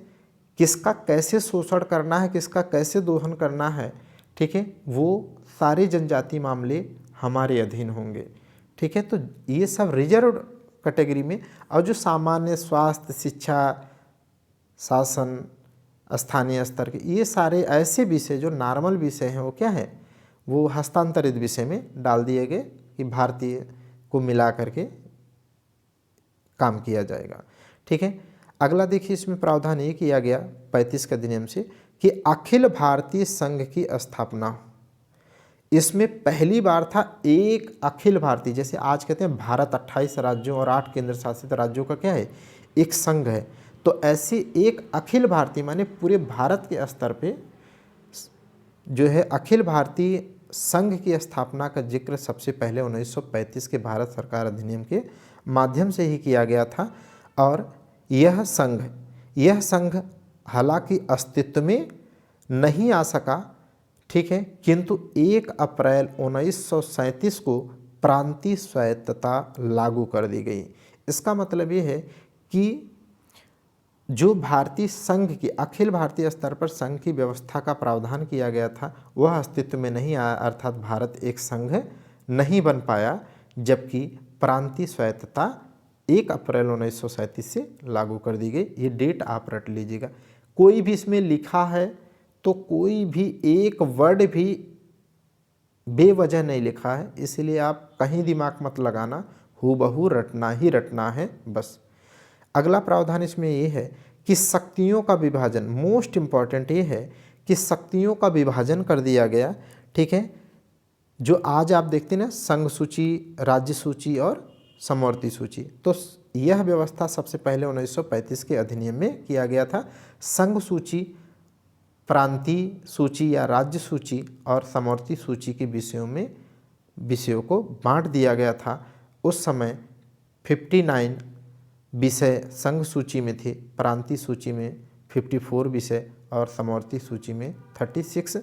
किसका कैसे शोषण करना है, किसका कैसे दोहन करना है, ठीक है, वो सारे जनजाति मामले हमारे अधीन होंगे। ठीक है, तो ये सब रिजर्व कैटेगरी में। और जो सामान्य स्वास्थ्य, शिक्षा, शासन, स्थानीय स्तर के, ये सारे ऐसे विषय जो नॉर्मल विषय हैं वो क्या है? वो हस्तांतरित विषय में डाल दिए गए कि भारतीय को मिला करके काम किया जाएगा। ठीक है, अगला देखिए, इसमें प्रावधान ये किया गया 35 के अधिनियम से कि अखिल भारतीय संघ की स्थापना। इसमें पहली बार था एक अखिल भारतीय, जैसे आज कहते हैं भारत 28 राज्यों और 8 केंद्र शासित राज्यों का क्या है? एक संघ है। तो ऐसे एक अखिल भारतीय माने पूरे भारत के स्तर पे जो है अखिल भारतीय संघ की स्थापना का जिक्र सबसे पहले 1935 के भारत सरकार अधिनियम के माध्यम से ही किया गया था। और यह संघ हालांकि अस्तित्व में नहीं आ सका, ठीक है, किंतु 1 अप्रैल 1937 को प्रांतीय स्वायत्तता लागू कर दी गई। इसका मतलब ये है कि जो भारतीय संघ की अखिल भारतीय स्तर पर संघ की व्यवस्था का प्रावधान किया गया था वह अस्तित्व में नहीं आया, अर्थात भारत एक संघ नहीं बन पाया, जबकि प्रांतीय स्वायत्तता 1 अप्रैल 1937 से लागू कर दी गई। ये डेट आप रट लीजिएगा। कोई भी इसमें लिखा है तो कोई भी एक वर्ड भी बेवजह नहीं लिखा है, इसलिए आप कहीं दिमाग मत लगाना, हूबहू रटना ही रटना है बस। अगला प्रावधान इसमें ये है कि शक्तियों का विभाजन, मोस्ट इम्पॉर्टेंट ये है कि शक्तियों का विभाजन कर दिया गया। ठीक है, जो आज आप देखते हैं ना संघ सूची, राज्य सूची और समवर्ती सूची, तो यह व्यवस्था सबसे पहले 1935 के अधिनियम में किया गया था। संघ सूची, प्रांतीय सूची या राज्य सूची और समवर्ती सूची के विषयों को बांट दिया गया था। उस समय 59 विषय संघ सूची में थे, प्रांतीय सूची में 54 विषय और समवर्ती सूची में 36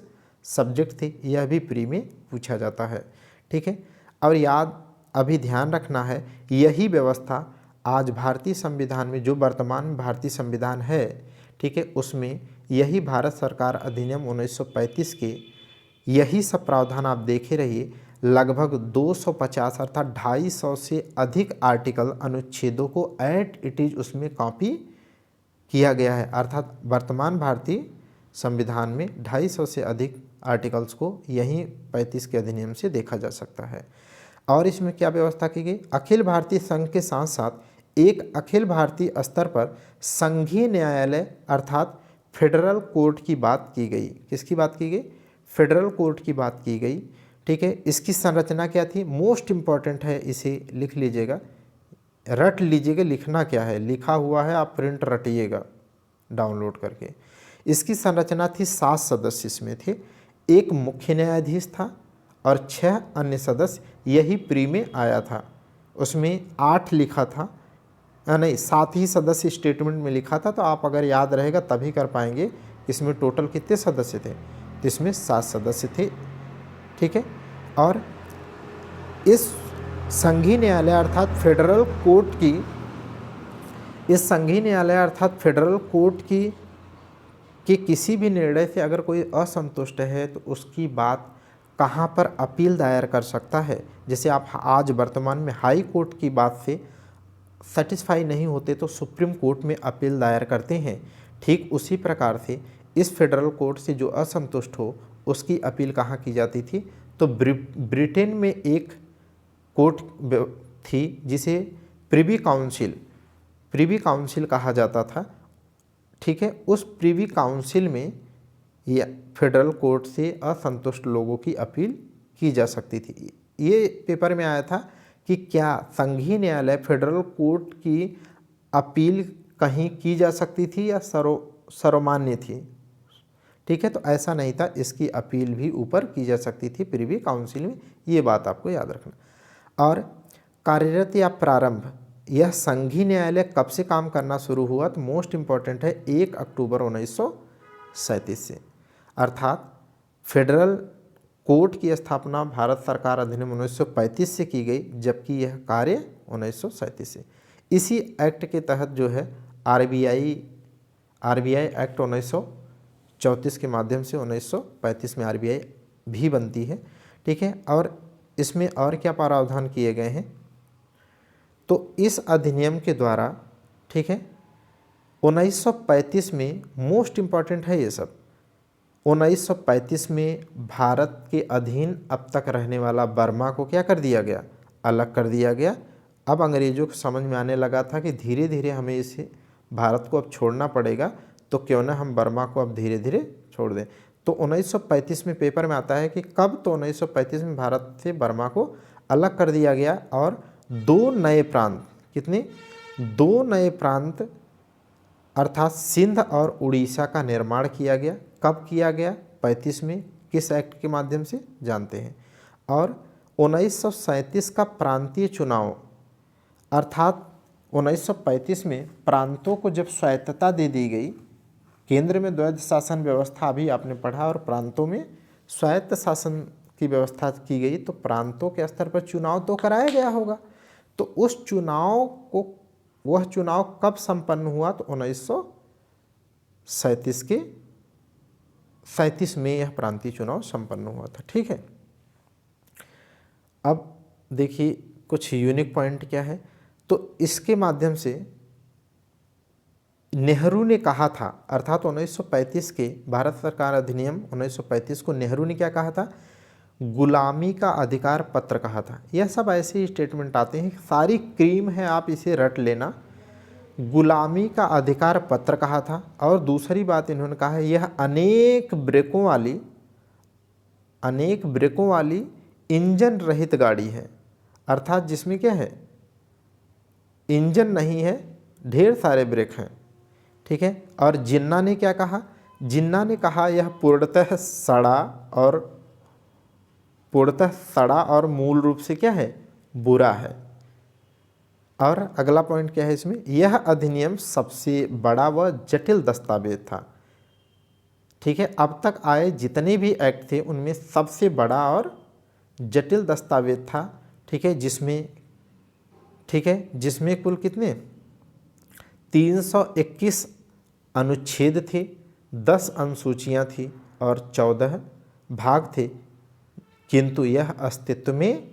सब्जेक्ट थे। यह भी प्री में पूछा जाता है। ठीक है, और याद अभी ध्यान रखना है, यही व्यवस्था आज भारतीय संविधान में, जो वर्तमान में भारतीय संविधान है, ठीक है, उसमें यही भारत सरकार अधिनियम 1935 के यही सब प्रावधान आप देखे रहिए। लगभग 250 अर्थात 250 से अधिक आर्टिकल, अनुच्छेदों को एट इट इज उसमें कॉपी किया गया है। अर्थात वर्तमान भारतीय संविधान में 250 से अधिक आर्टिकल्स को यहीं 35 के अधिनियम से देखा जा सकता है। और इसमें क्या व्यवस्था की गई, अखिल भारतीय संघ के साथ साथ एक अखिल भारतीय स्तर पर संघीय न्यायालय अर्थात फेडरल कोर्ट की बात की गई। किसकी बात की गई, फेडरल कोर्ट की बात की गई। ठीक है, इसकी संरचना क्या थी, मोस्ट इम्पॉर्टेंट है, इसे लिख लीजिएगा, रट लीजिएगा। लिखना क्या है, लिखा हुआ है, आप प्रिंट रटिएगा डाउनलोड करके। इसकी संरचना थी 7 सदस्य इसमें थे, एक मुख्य न्यायाधीश था और 6 अन्य सदस्य। यही प्री में आया था, उसमें 8 लिखा था, नहीं 7 ही सदस्य स्टेटमेंट में लिखा था। तो आप अगर याद रहेगा तभी कर पाएंगे। इसमें टोटल कितने सदस्य थे, तो इसमें 7 सदस्य थे। ठीक है, और इस संघीय न्यायालय अर्थात फेडरल कोर्ट की, इस संघीय न्यायालय अर्थात फेडरल कोर्ट की कि किसी भी निर्णय से अगर कोई असंतुष्ट है तो उसकी बात कहाँ पर अपील दायर कर सकता है। जैसे आप आज वर्तमान में हाई कोर्ट की बात से सेटिस्फाई नहीं होते तो सुप्रीम कोर्ट में अपील दायर करते हैं, ठीक उसी प्रकार से इस फेडरल कोर्ट से जो असंतुष्ट हो उसकी अपील कहाँ की जाती थी, तो ब्रिटेन में एक कोर्ट थी जिसे प्रिवी काउंसिल कहा जाता था। ठीक है, उस प्रिवी काउंसिल में या फेडरल कोर्ट से असंतुष्ट लोगों की अपील की जा सकती थी। ये पेपर में आया था कि क्या संघीय न्यायालय फेडरल कोर्ट की अपील कहीं की जा सकती थी या सर्वमान्य थी। ठीक है, तो ऐसा नहीं था, इसकी अपील भी ऊपर की जा सकती थी प्रिवी काउंसिल में। ये बात आपको याद रखना। और कार्यरत या प्रारंभ, यह संघीय न्यायालय कब से काम करना शुरू हुआ, तो मोस्ट इम्पॉर्टेंट है 1 अक्टूबर 1937 से। अर्थात फेडरल कोर्ट की स्थापना भारत सरकार अधिनियम 1935 से की गई, जबकि यह कार्य 1937 से। इसी एक्ट के तहत जो है आरबीआई एक्ट 1934 के माध्यम से 1935 में आरबीआई भी बनती है। ठीक है, और इसमें और क्या प्रावधान किए गए हैं, तो इस अधिनियम के द्वारा, ठीक है, 1935 में मोस्ट इम्पॉर्टेंट है ये सब, 1935 में भारत के अधीन अब तक रहने वाला बर्मा को क्या कर दिया गया, अलग कर दिया गया। अब अंग्रेज़ों को समझ में आने लगा था कि धीरे धीरे हमें इसे भारत को अब छोड़ना पड़ेगा, तो क्यों ना हम बर्मा को अब धीरे धीरे छोड़ दें। तो 1935 में पेपर में आता है कि कब, तो 1935 में भारत से बर्मा को अलग कर दिया गया और 2 नए प्रांत, कितने, 2 नए प्रांत अर्थात सिंध और उड़ीसा का निर्माण किया गया। कब किया गया, 35 में, किस एक्ट के माध्यम से जानते हैं। और 1937 का प्रांतीय चुनाव, अर्थात 1935 में प्रांतों को जब स्वायत्तता दे दी गई, केंद्र में द्वैध शासन व्यवस्था भी आपने पढ़ा और प्रांतों में स्वायत्त शासन की व्यवस्था की गई, तो प्रांतों के स्तर पर चुनाव तो कराया गया होगा। तो उस चुनाव को, वह चुनाव कब संपन्न हुआ, तो 1937 में यह प्रांतीय चुनाव संपन्न हुआ था। ठीक है, अब देखिए कुछ यूनिक पॉइंट क्या है, तो इसके माध्यम से नेहरू ने कहा था, अर्थात 1935 के भारत सरकार अधिनियम 1935 को नेहरू ने क्या कहा था, गुलामी का अधिकार पत्र कहा था। यह सब ऐसे ही स्टेटमेंट आते हैं, सारी क्रीम है, आप इसे रट लेना। गुलामी का अधिकार पत्र कहा था। और दूसरी बात इन्होंने कहा है, यह अनेक ब्रेकों वाली इंजन रहित गाड़ी है, अर्थात जिसमें क्या है, इंजन नहीं है, ढेर सारे ब्रेक हैं, ठीक है। और जिन्ना ने क्या कहा, जिन्ना ने कहा यह पूर्णतः सड़ा और मूल रूप से क्या है, बुरा है। और अगला पॉइंट क्या है इसमें, यह अधिनियम सबसे बड़ा व जटिल दस्तावेज था, ठीक है। अब तक आए जितने भी एक्ट थे उनमें सबसे बड़ा और जटिल दस्तावेज था, ठीक है, जिसमें कुल कितने 321 अनुच्छेद थे, 10 अनुसूचियाँ थी और 14 भाग थे, किंतु यह अस्तित्व में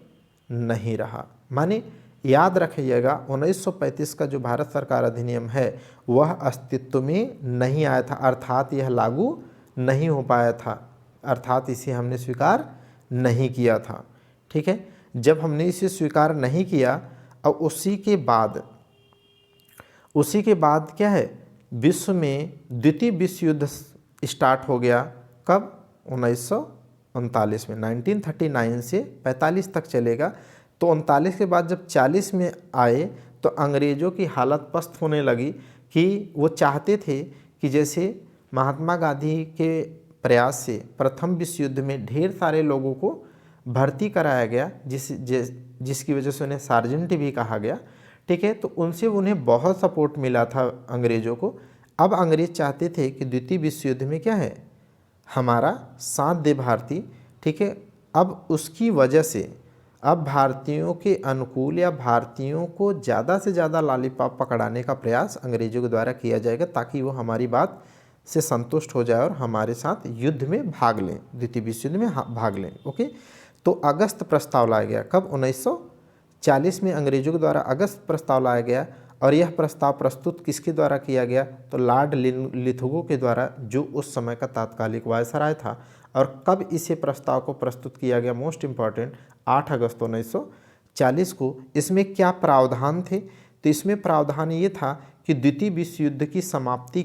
नहीं रहा। माने याद रखिएगा 1935 का जो भारत सरकार अधिनियम है वह अस्तित्व में नहीं आया था, अर्थात यह लागू नहीं हो पाया था, अर्थात इसे हमने स्वीकार नहीं किया था, ठीक है। जब हमने इसे स्वीकार नहीं किया और उसी के बाद क्या है, विश्व में द्वितीय विश्व युद्ध स्टार्ट हो गया। कब, 1939 में, 1939 से 45 तक चलेगा। तो 39 के बाद जब 40 में आए तो अंग्रेज़ों की हालत पस्त होने लगी कि वो चाहते थे कि जैसे महात्मा गांधी के प्रयास से प्रथम विश्व युद्ध में ढेर सारे लोगों को भर्ती कराया गया, जिसकी वजह से उन्हें सार्जेंट भी कहा गया, ठीक है। तो उनसे उन्हें बहुत सपोर्ट मिला था अंग्रेज़ों को। अब अंग्रेज़ चाहते थे कि द्वितीय विश्व युद्ध में क्या है, हमारा साथ दे भारतीय, ठीक है। अब उसकी वजह से अब भारतीयों के अनुकूल या भारतीयों को ज़्यादा से ज़्यादा लॉलीपॉप पकड़ाने का प्रयास अंग्रेज़ों के द्वारा किया जाएगा, ताकि वो हमारी बात से संतुष्ट हो जाए और हमारे साथ युद्ध में भाग लें, द्वितीय विश्व युद्ध में भाग लें, ओके। तो अगस्त प्रस्ताव लाया गया, कब, 1940 में अंग्रेज़ों के द्वारा अगस्त प्रस्ताव लाया गया। और यह प्रस्ताव प्रस्तुत किसके द्वारा किया गया, तो लॉर्ड लिथुगो के द्वारा, जो उस समय का तात्कालिक वायसराय था। और कब इसे प्रस्ताव को प्रस्तुत किया गया, मोस्ट इम्पॉर्टेंट, 8 अगस्त 1940 को। इसमें क्या प्रावधान थे, तो इसमें प्रावधान ये था कि द्वितीय विश्व युद्ध की समाप्ति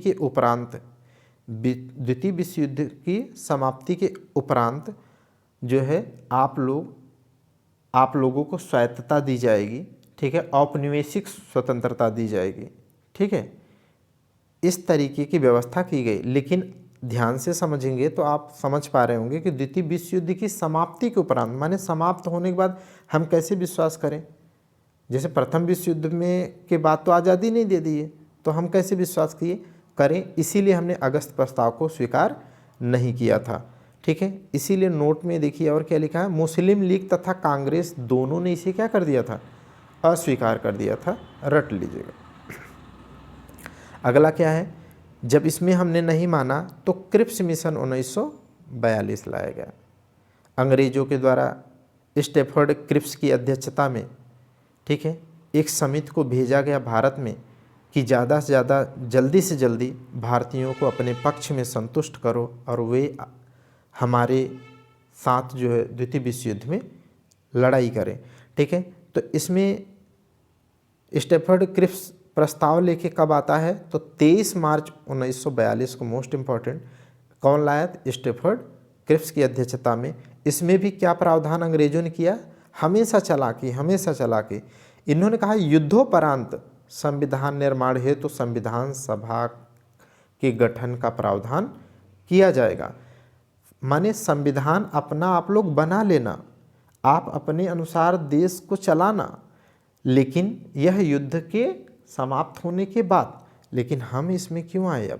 के उपरांत जो है आप लोगों को स्वायत्तता दी जाएगी, ठीक है, औपनिवेशिक स्वतंत्रता दी जाएगी, ठीक है। इस तरीके की व्यवस्था की गई। लेकिन ध्यान से समझेंगे तो आप समझ पा रहे होंगे कि द्वितीय विश्व युद्ध की समाप्ति के उपरांत, माने समाप्त होने के बाद हम कैसे विश्वास करें, जैसे प्रथम विश्व युद्ध में के बाद तो आज़ादी नहीं दे दी है, तो हम कैसे विश्वास करें, इसीलिए हमने अगस्त प्रस्ताव को स्वीकार नहीं किया था, ठीक है। इसीलिए नोट में देखिए और क्या लिखा है, मुस्लिम लीग तथा कांग्रेस दोनों ने इसे क्या कर दिया था, अस्वीकार कर दिया था, रट लीजिएगा। अगला क्या है, जब इसमें हमने नहीं माना तो क्रिप्स मिशन 1942 लाया गया। अंग्रेज़ों के द्वारा स्टैफर्ड क्रिप्स की अध्यक्षता में, ठीक है, एक समिति को भेजा गया भारत में कि ज़्यादा से ज़्यादा जल्दी से जल्दी भारतीयों को अपने पक्ष में संतुष्ट करो और वे हमारे साथ जो है द्वितीय विश्व युद्ध में लड़ाई करें, ठीक है। तो इसमें स्टैफर्ड क्रिप्स प्रस्ताव लेके कब आता है, तो 23 मार्च 1942 को, मोस्ट इम्पॉर्टेंट, कौन लाया, स्टैफर्ड क्रिप्स की अध्यक्षता में। इसमें भी क्या प्रावधान अंग्रेजों ने किया, हमेशा चालाकी। इन्होंने कहा युद्धोपरांत संविधान निर्माण हेतु तो संविधान सभा के गठन का प्रावधान किया जाएगा। माने संविधान अपना आप लोग बना लेना, आप अपने अनुसार देश को चलाना, लेकिन यह युद्ध के समाप्त होने के बाद। लेकिन हम इसमें क्यों आए,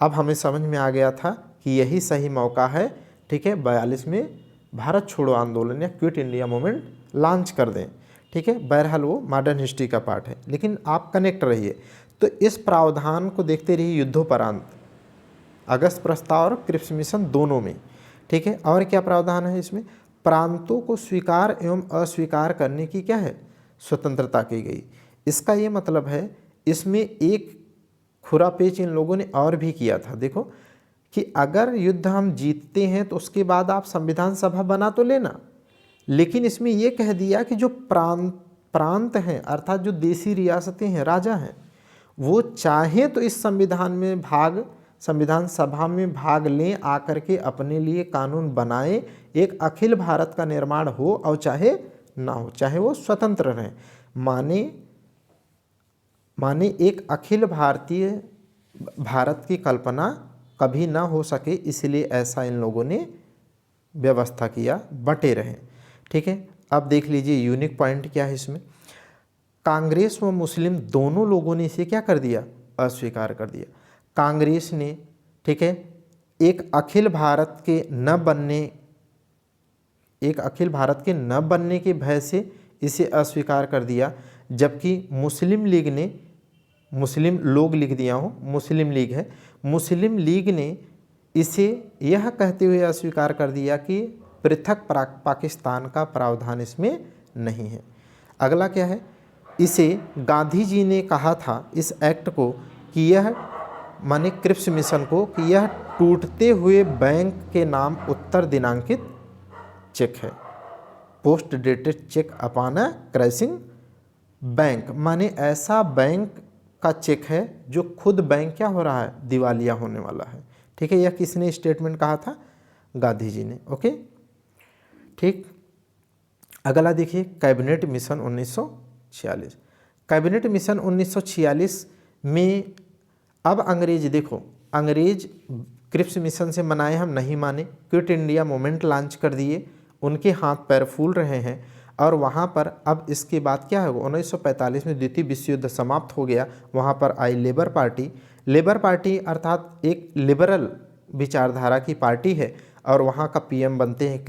अब हमें समझ में आ गया था कि यही सही मौका है, ठीक है, 42 में भारत छोड़ो आंदोलन या क्विट इंडिया मूवमेंट लॉन्च कर दें, ठीक है। बहरहाल वो मॉडर्न हिस्ट्री का पार्ट है, लेकिन आप कनेक्ट रहिए। तो इस प्रावधान को देखते रहिए युद्धोपरांत, अगस्त प्रस्ताव और क्रिप्स मिशन दोनों में, ठीक है। और क्या प्रावधान है इसमें, प्रांतों को स्वीकार एवं अस्वीकार करने की क्या है, स्वतंत्रता की गई। इसका ये मतलब है इसमें एक खुरापेच इन लोगों ने और भी किया था। देखो कि अगर युद्ध हम जीतते हैं तो उसके बाद आप संविधान सभा बना तो लेना, लेकिन इसमें यह कह दिया कि जो प्रांत हैं अर्थात जो देशी रियासतें हैं, राजा हैं, वो चाहे तो इस संविधान सभा में भाग लें, आकर के अपने लिए कानून बनाए, एक अखिल भारत का निर्माण हो और चाहे ना हो, चाहे वो स्वतंत्र रहें। माने एक अखिल भारतीय भारत की कल्पना कभी ना हो सके, इसलिए ऐसा इन लोगों ने व्यवस्था किया, बटे रहें। ठीक है, अब देख लीजिए यूनिक पॉइंट क्या है इसमें। कांग्रेस व मुस्लिम दोनों लोगों ने इसे क्या कर दिया, अस्वीकार कर दिया। कांग्रेस ने, ठीक है, एक अखिल भारत के न बनने के भय से इसे अस्वीकार कर दिया, जबकि मुस्लिम लीग ने, मुस्लिम लोग लिख दिया हूँ, मुस्लिम लीग है, मुस्लिम लीग ने इसे यह कहते हुए अस्वीकार कर दिया कि पृथक पाकिस्तान का प्रावधान इसमें नहीं है। अगला क्या है, इसे गांधी जी ने कहा था इस एक्ट को कि यह माने क्रिप्स मिशन को कि यह टूटते हुए बैंक के नाम उत्तर दिनांकित चेक है, post dated cheque upon a crashing bank, माने ऐसा बैंक का चेक है जो खुद बैंक क्या हो रहा है, दिवालिया होने वाला है। ठीक है, यह किसने स्टेटमेंट कहा था, गांधी जी ने। ओके, ठीक। अगला देखिए कैबिनेट मिशन 1946। कैबिनेट मिशन 1946 में अब अंग्रेज, देखो अंग्रेज क्रिप्स मिशन से मनाए हम नहीं माने, क्विट इंडिया मूवमेंट लॉन्च कर दिए, उनके हाथ पैर फूल रहे हैं और वहाँ पर अब इसके बाद क्या है, 1945 में द्वितीय विश्व युद्ध समाप्त हो गया। वहाँ पर आई लेबर पार्टी अर्थात एक लिबरल विचारधारा की पार्टी है और वहाँ का पीएम बनते हैं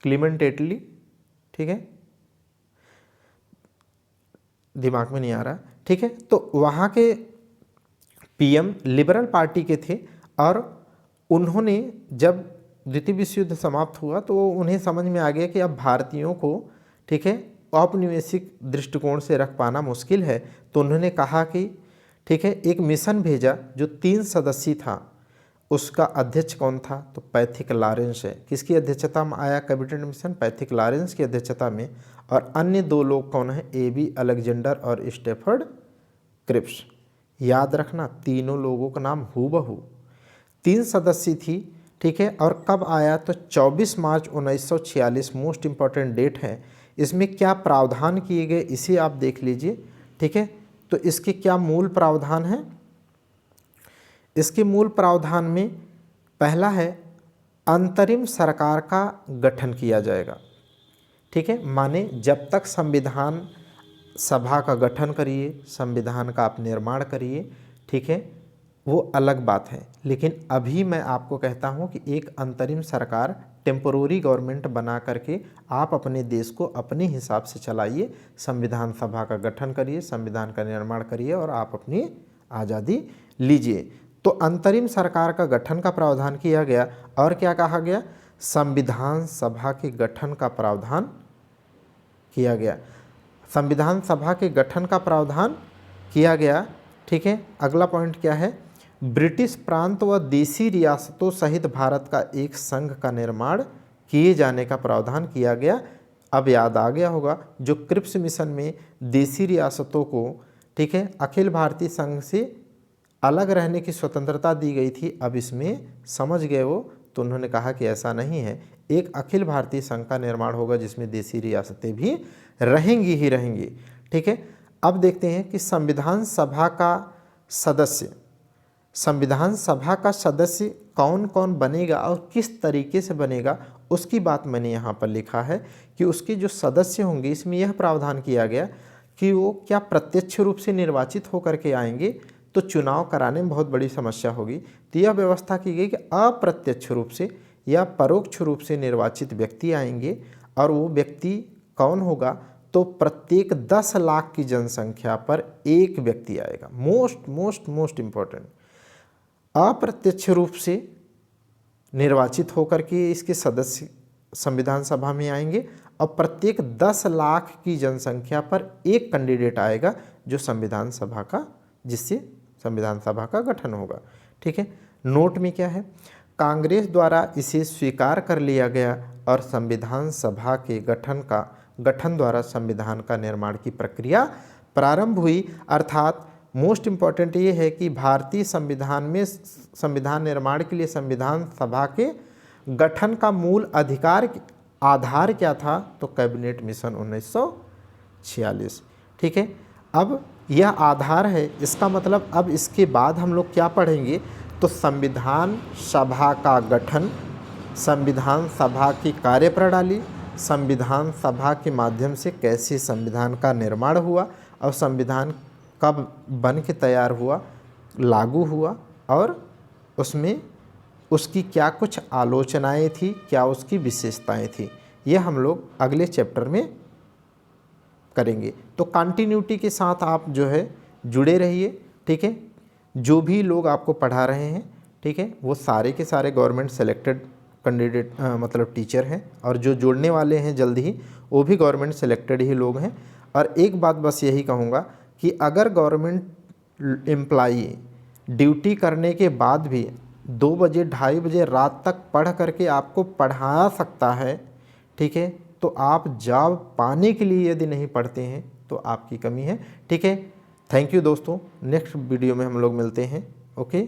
क्लीमेंट एटली। ठीक है, दिमाग में नहीं आ रहा। ठीक है, तो वहाँ के पीएम लिबरल पार्टी के थे और उन्होंने जब द्वितीय विश्व युद्ध समाप्त हुआ तो उन्हें समझ में आ गया कि अब भारतीयों को, ठीक है, औपनिवेशिक दृष्टिकोण से रख पाना मुश्किल है। तो उन्होंने कहा कि ठीक है, एक मिशन भेजा जो 3 सदस्यीय था, उसका अध्यक्ष कौन था, तो पैथिक लॉरेंस है। किसकी अध्यक्षता में आया कैबिनेट मिशन, पैथिक लॉरेंस की अध्यक्षता में। और अन्य 2 लोग कौन है, AB अलेक्जेंडर और स्टेफर्ड क्रिप्स। याद रखना तीनों लोगों का नाम हूबहू। 3 सदस्य थी। ठीक है, और कब आया, तो 24 मार्च 1946 मोस्ट इम्पॉर्टेंट डेट है। इसमें क्या प्रावधान किए गए इसे आप देख लीजिए। ठीक है, तो इसके क्या मूल प्रावधान है, इसके मूल प्रावधान में पहला है अंतरिम सरकार का गठन किया जाएगा। ठीक है, माने जब तक संविधान सभा का गठन करिए, संविधान का आप निर्माण करिए, ठीक है, वो अलग बात है। लेकिन अभी मैं आपको कहता हूँ कि एक अंतरिम सरकार, टेम्पोररी गवर्नमेंट बना करके आप अपने देश को अपने हिसाब से चलाइए, संविधान सभा का गठन करिए, संविधान का निर्माण करिए और आप अपनी आज़ादी लीजिए। तो अंतरिम सरकार का गठन का प्रावधान किया गया। और क्या कहा गया, संविधान सभा के गठन का प्रावधान किया गया, संविधान सभा के गठन का प्रावधान किया गया। ठीक है, अगला पॉइंट क्या है, ब्रिटिश प्रांत व देशी रियासतों सहित भारत का एक संघ का निर्माण किए जाने का प्रावधान किया गया। अब याद आ गया होगा जो क्रिप्स मिशन में देशी रियासतों को, ठीक है, अखिल भारतीय संघ से अलग रहने की स्वतंत्रता दी गई थी, अब इसमें समझ गए वो, तो उन्होंने कहा कि ऐसा नहीं है, एक अखिल भारतीय संघ का निर्माण होगा जिसमें देशी रियासतें भी रहेंगी ही रहेंगी। ठीक है, अब देखते हैं कि संविधान सभा का सदस्य कौन कौन बनेगा और किस तरीके से बनेगा, उसकी बात मैंने यहाँ पर लिखा है कि उसके जो सदस्य होंगे, इसमें यह प्रावधान किया गया कि वो क्या प्रत्यक्ष रूप से निर्वाचित होकर के आएंगे, तो चुनाव कराने में बहुत बड़ी समस्या होगी। तो यह व्यवस्था की गई कि अप्रत्यक्ष रूप से या परोक्ष रूप से निर्वाचित व्यक्ति आएंगे। और वो व्यक्ति कौन होगा, तो प्रत्येक 10 लाख की जनसंख्या पर एक व्यक्ति आएगा। मोस्ट इम्पोर्टेंट, अप्रत्यक्ष रूप से निर्वाचित होकर के इसके सदस्य संविधान सभा में आएंगे और प्रत्येक 10 लाख की जनसंख्या पर एक कैंडिडेट आएगा जो संविधान सभा का, जिससे संविधान सभा का गठन होगा। ठीक है, नोट में क्या है, कांग्रेस द्वारा इसे स्वीकार कर लिया गया और संविधान सभा के गठन द्वारा संविधान का निर्माण की प्रक्रिया प्रारंभ हुई। अर्थात मोस्ट इम्पॉर्टेंट ये है कि भारतीय संविधान में संविधान निर्माण के लिए संविधान सभा के गठन का मूल आधार क्या था, तो कैबिनेट मिशन 1946। ठीक है, अब यह आधार है, इसका मतलब अब इसके बाद हम लोग क्या पढ़ेंगे, तो संविधान सभा का गठन, संविधान सभा की कार्यप्रणाली, संविधान सभा के माध्यम से कैसे संविधान का निर्माण हुआ और संविधान कब बन के तैयार हुआ, लागू हुआ, और उसमें उसकी क्या कुछ आलोचनाएं थी, क्या उसकी विशेषताएं थी, ये हम लोग अगले चैप्टर में करेंगे। तो कंटिन्यूटी के साथ आप जो है जुड़े रहिए। ठीक है, जो भी लोग आपको पढ़ा रहे हैं, ठीक है, वो सारे के सारे गवर्नमेंट सेलेक्टेड कैंडिडेट मतलब टीचर हैं, और जो जुड़ने वाले हैं जल्द ही वो भी गवर्नमेंट सेलेक्टेड ही लोग हैं। और एक बात बस यही कहूँगा कि अगर गवर्नमेंट एम्प्लॉई ड्यूटी करने के बाद भी 2 बजे 2:30 बजे रात तक पढ़ करके आपको पढ़ा सकता है, ठीक है, तो आप जॉब पाने के लिए यदि नहीं पढ़ते हैं तो आपकी कमी है। ठीक है, थैंक यू दोस्तों, नेक्स्ट वीडियो में हम लोग मिलते हैं। ओके।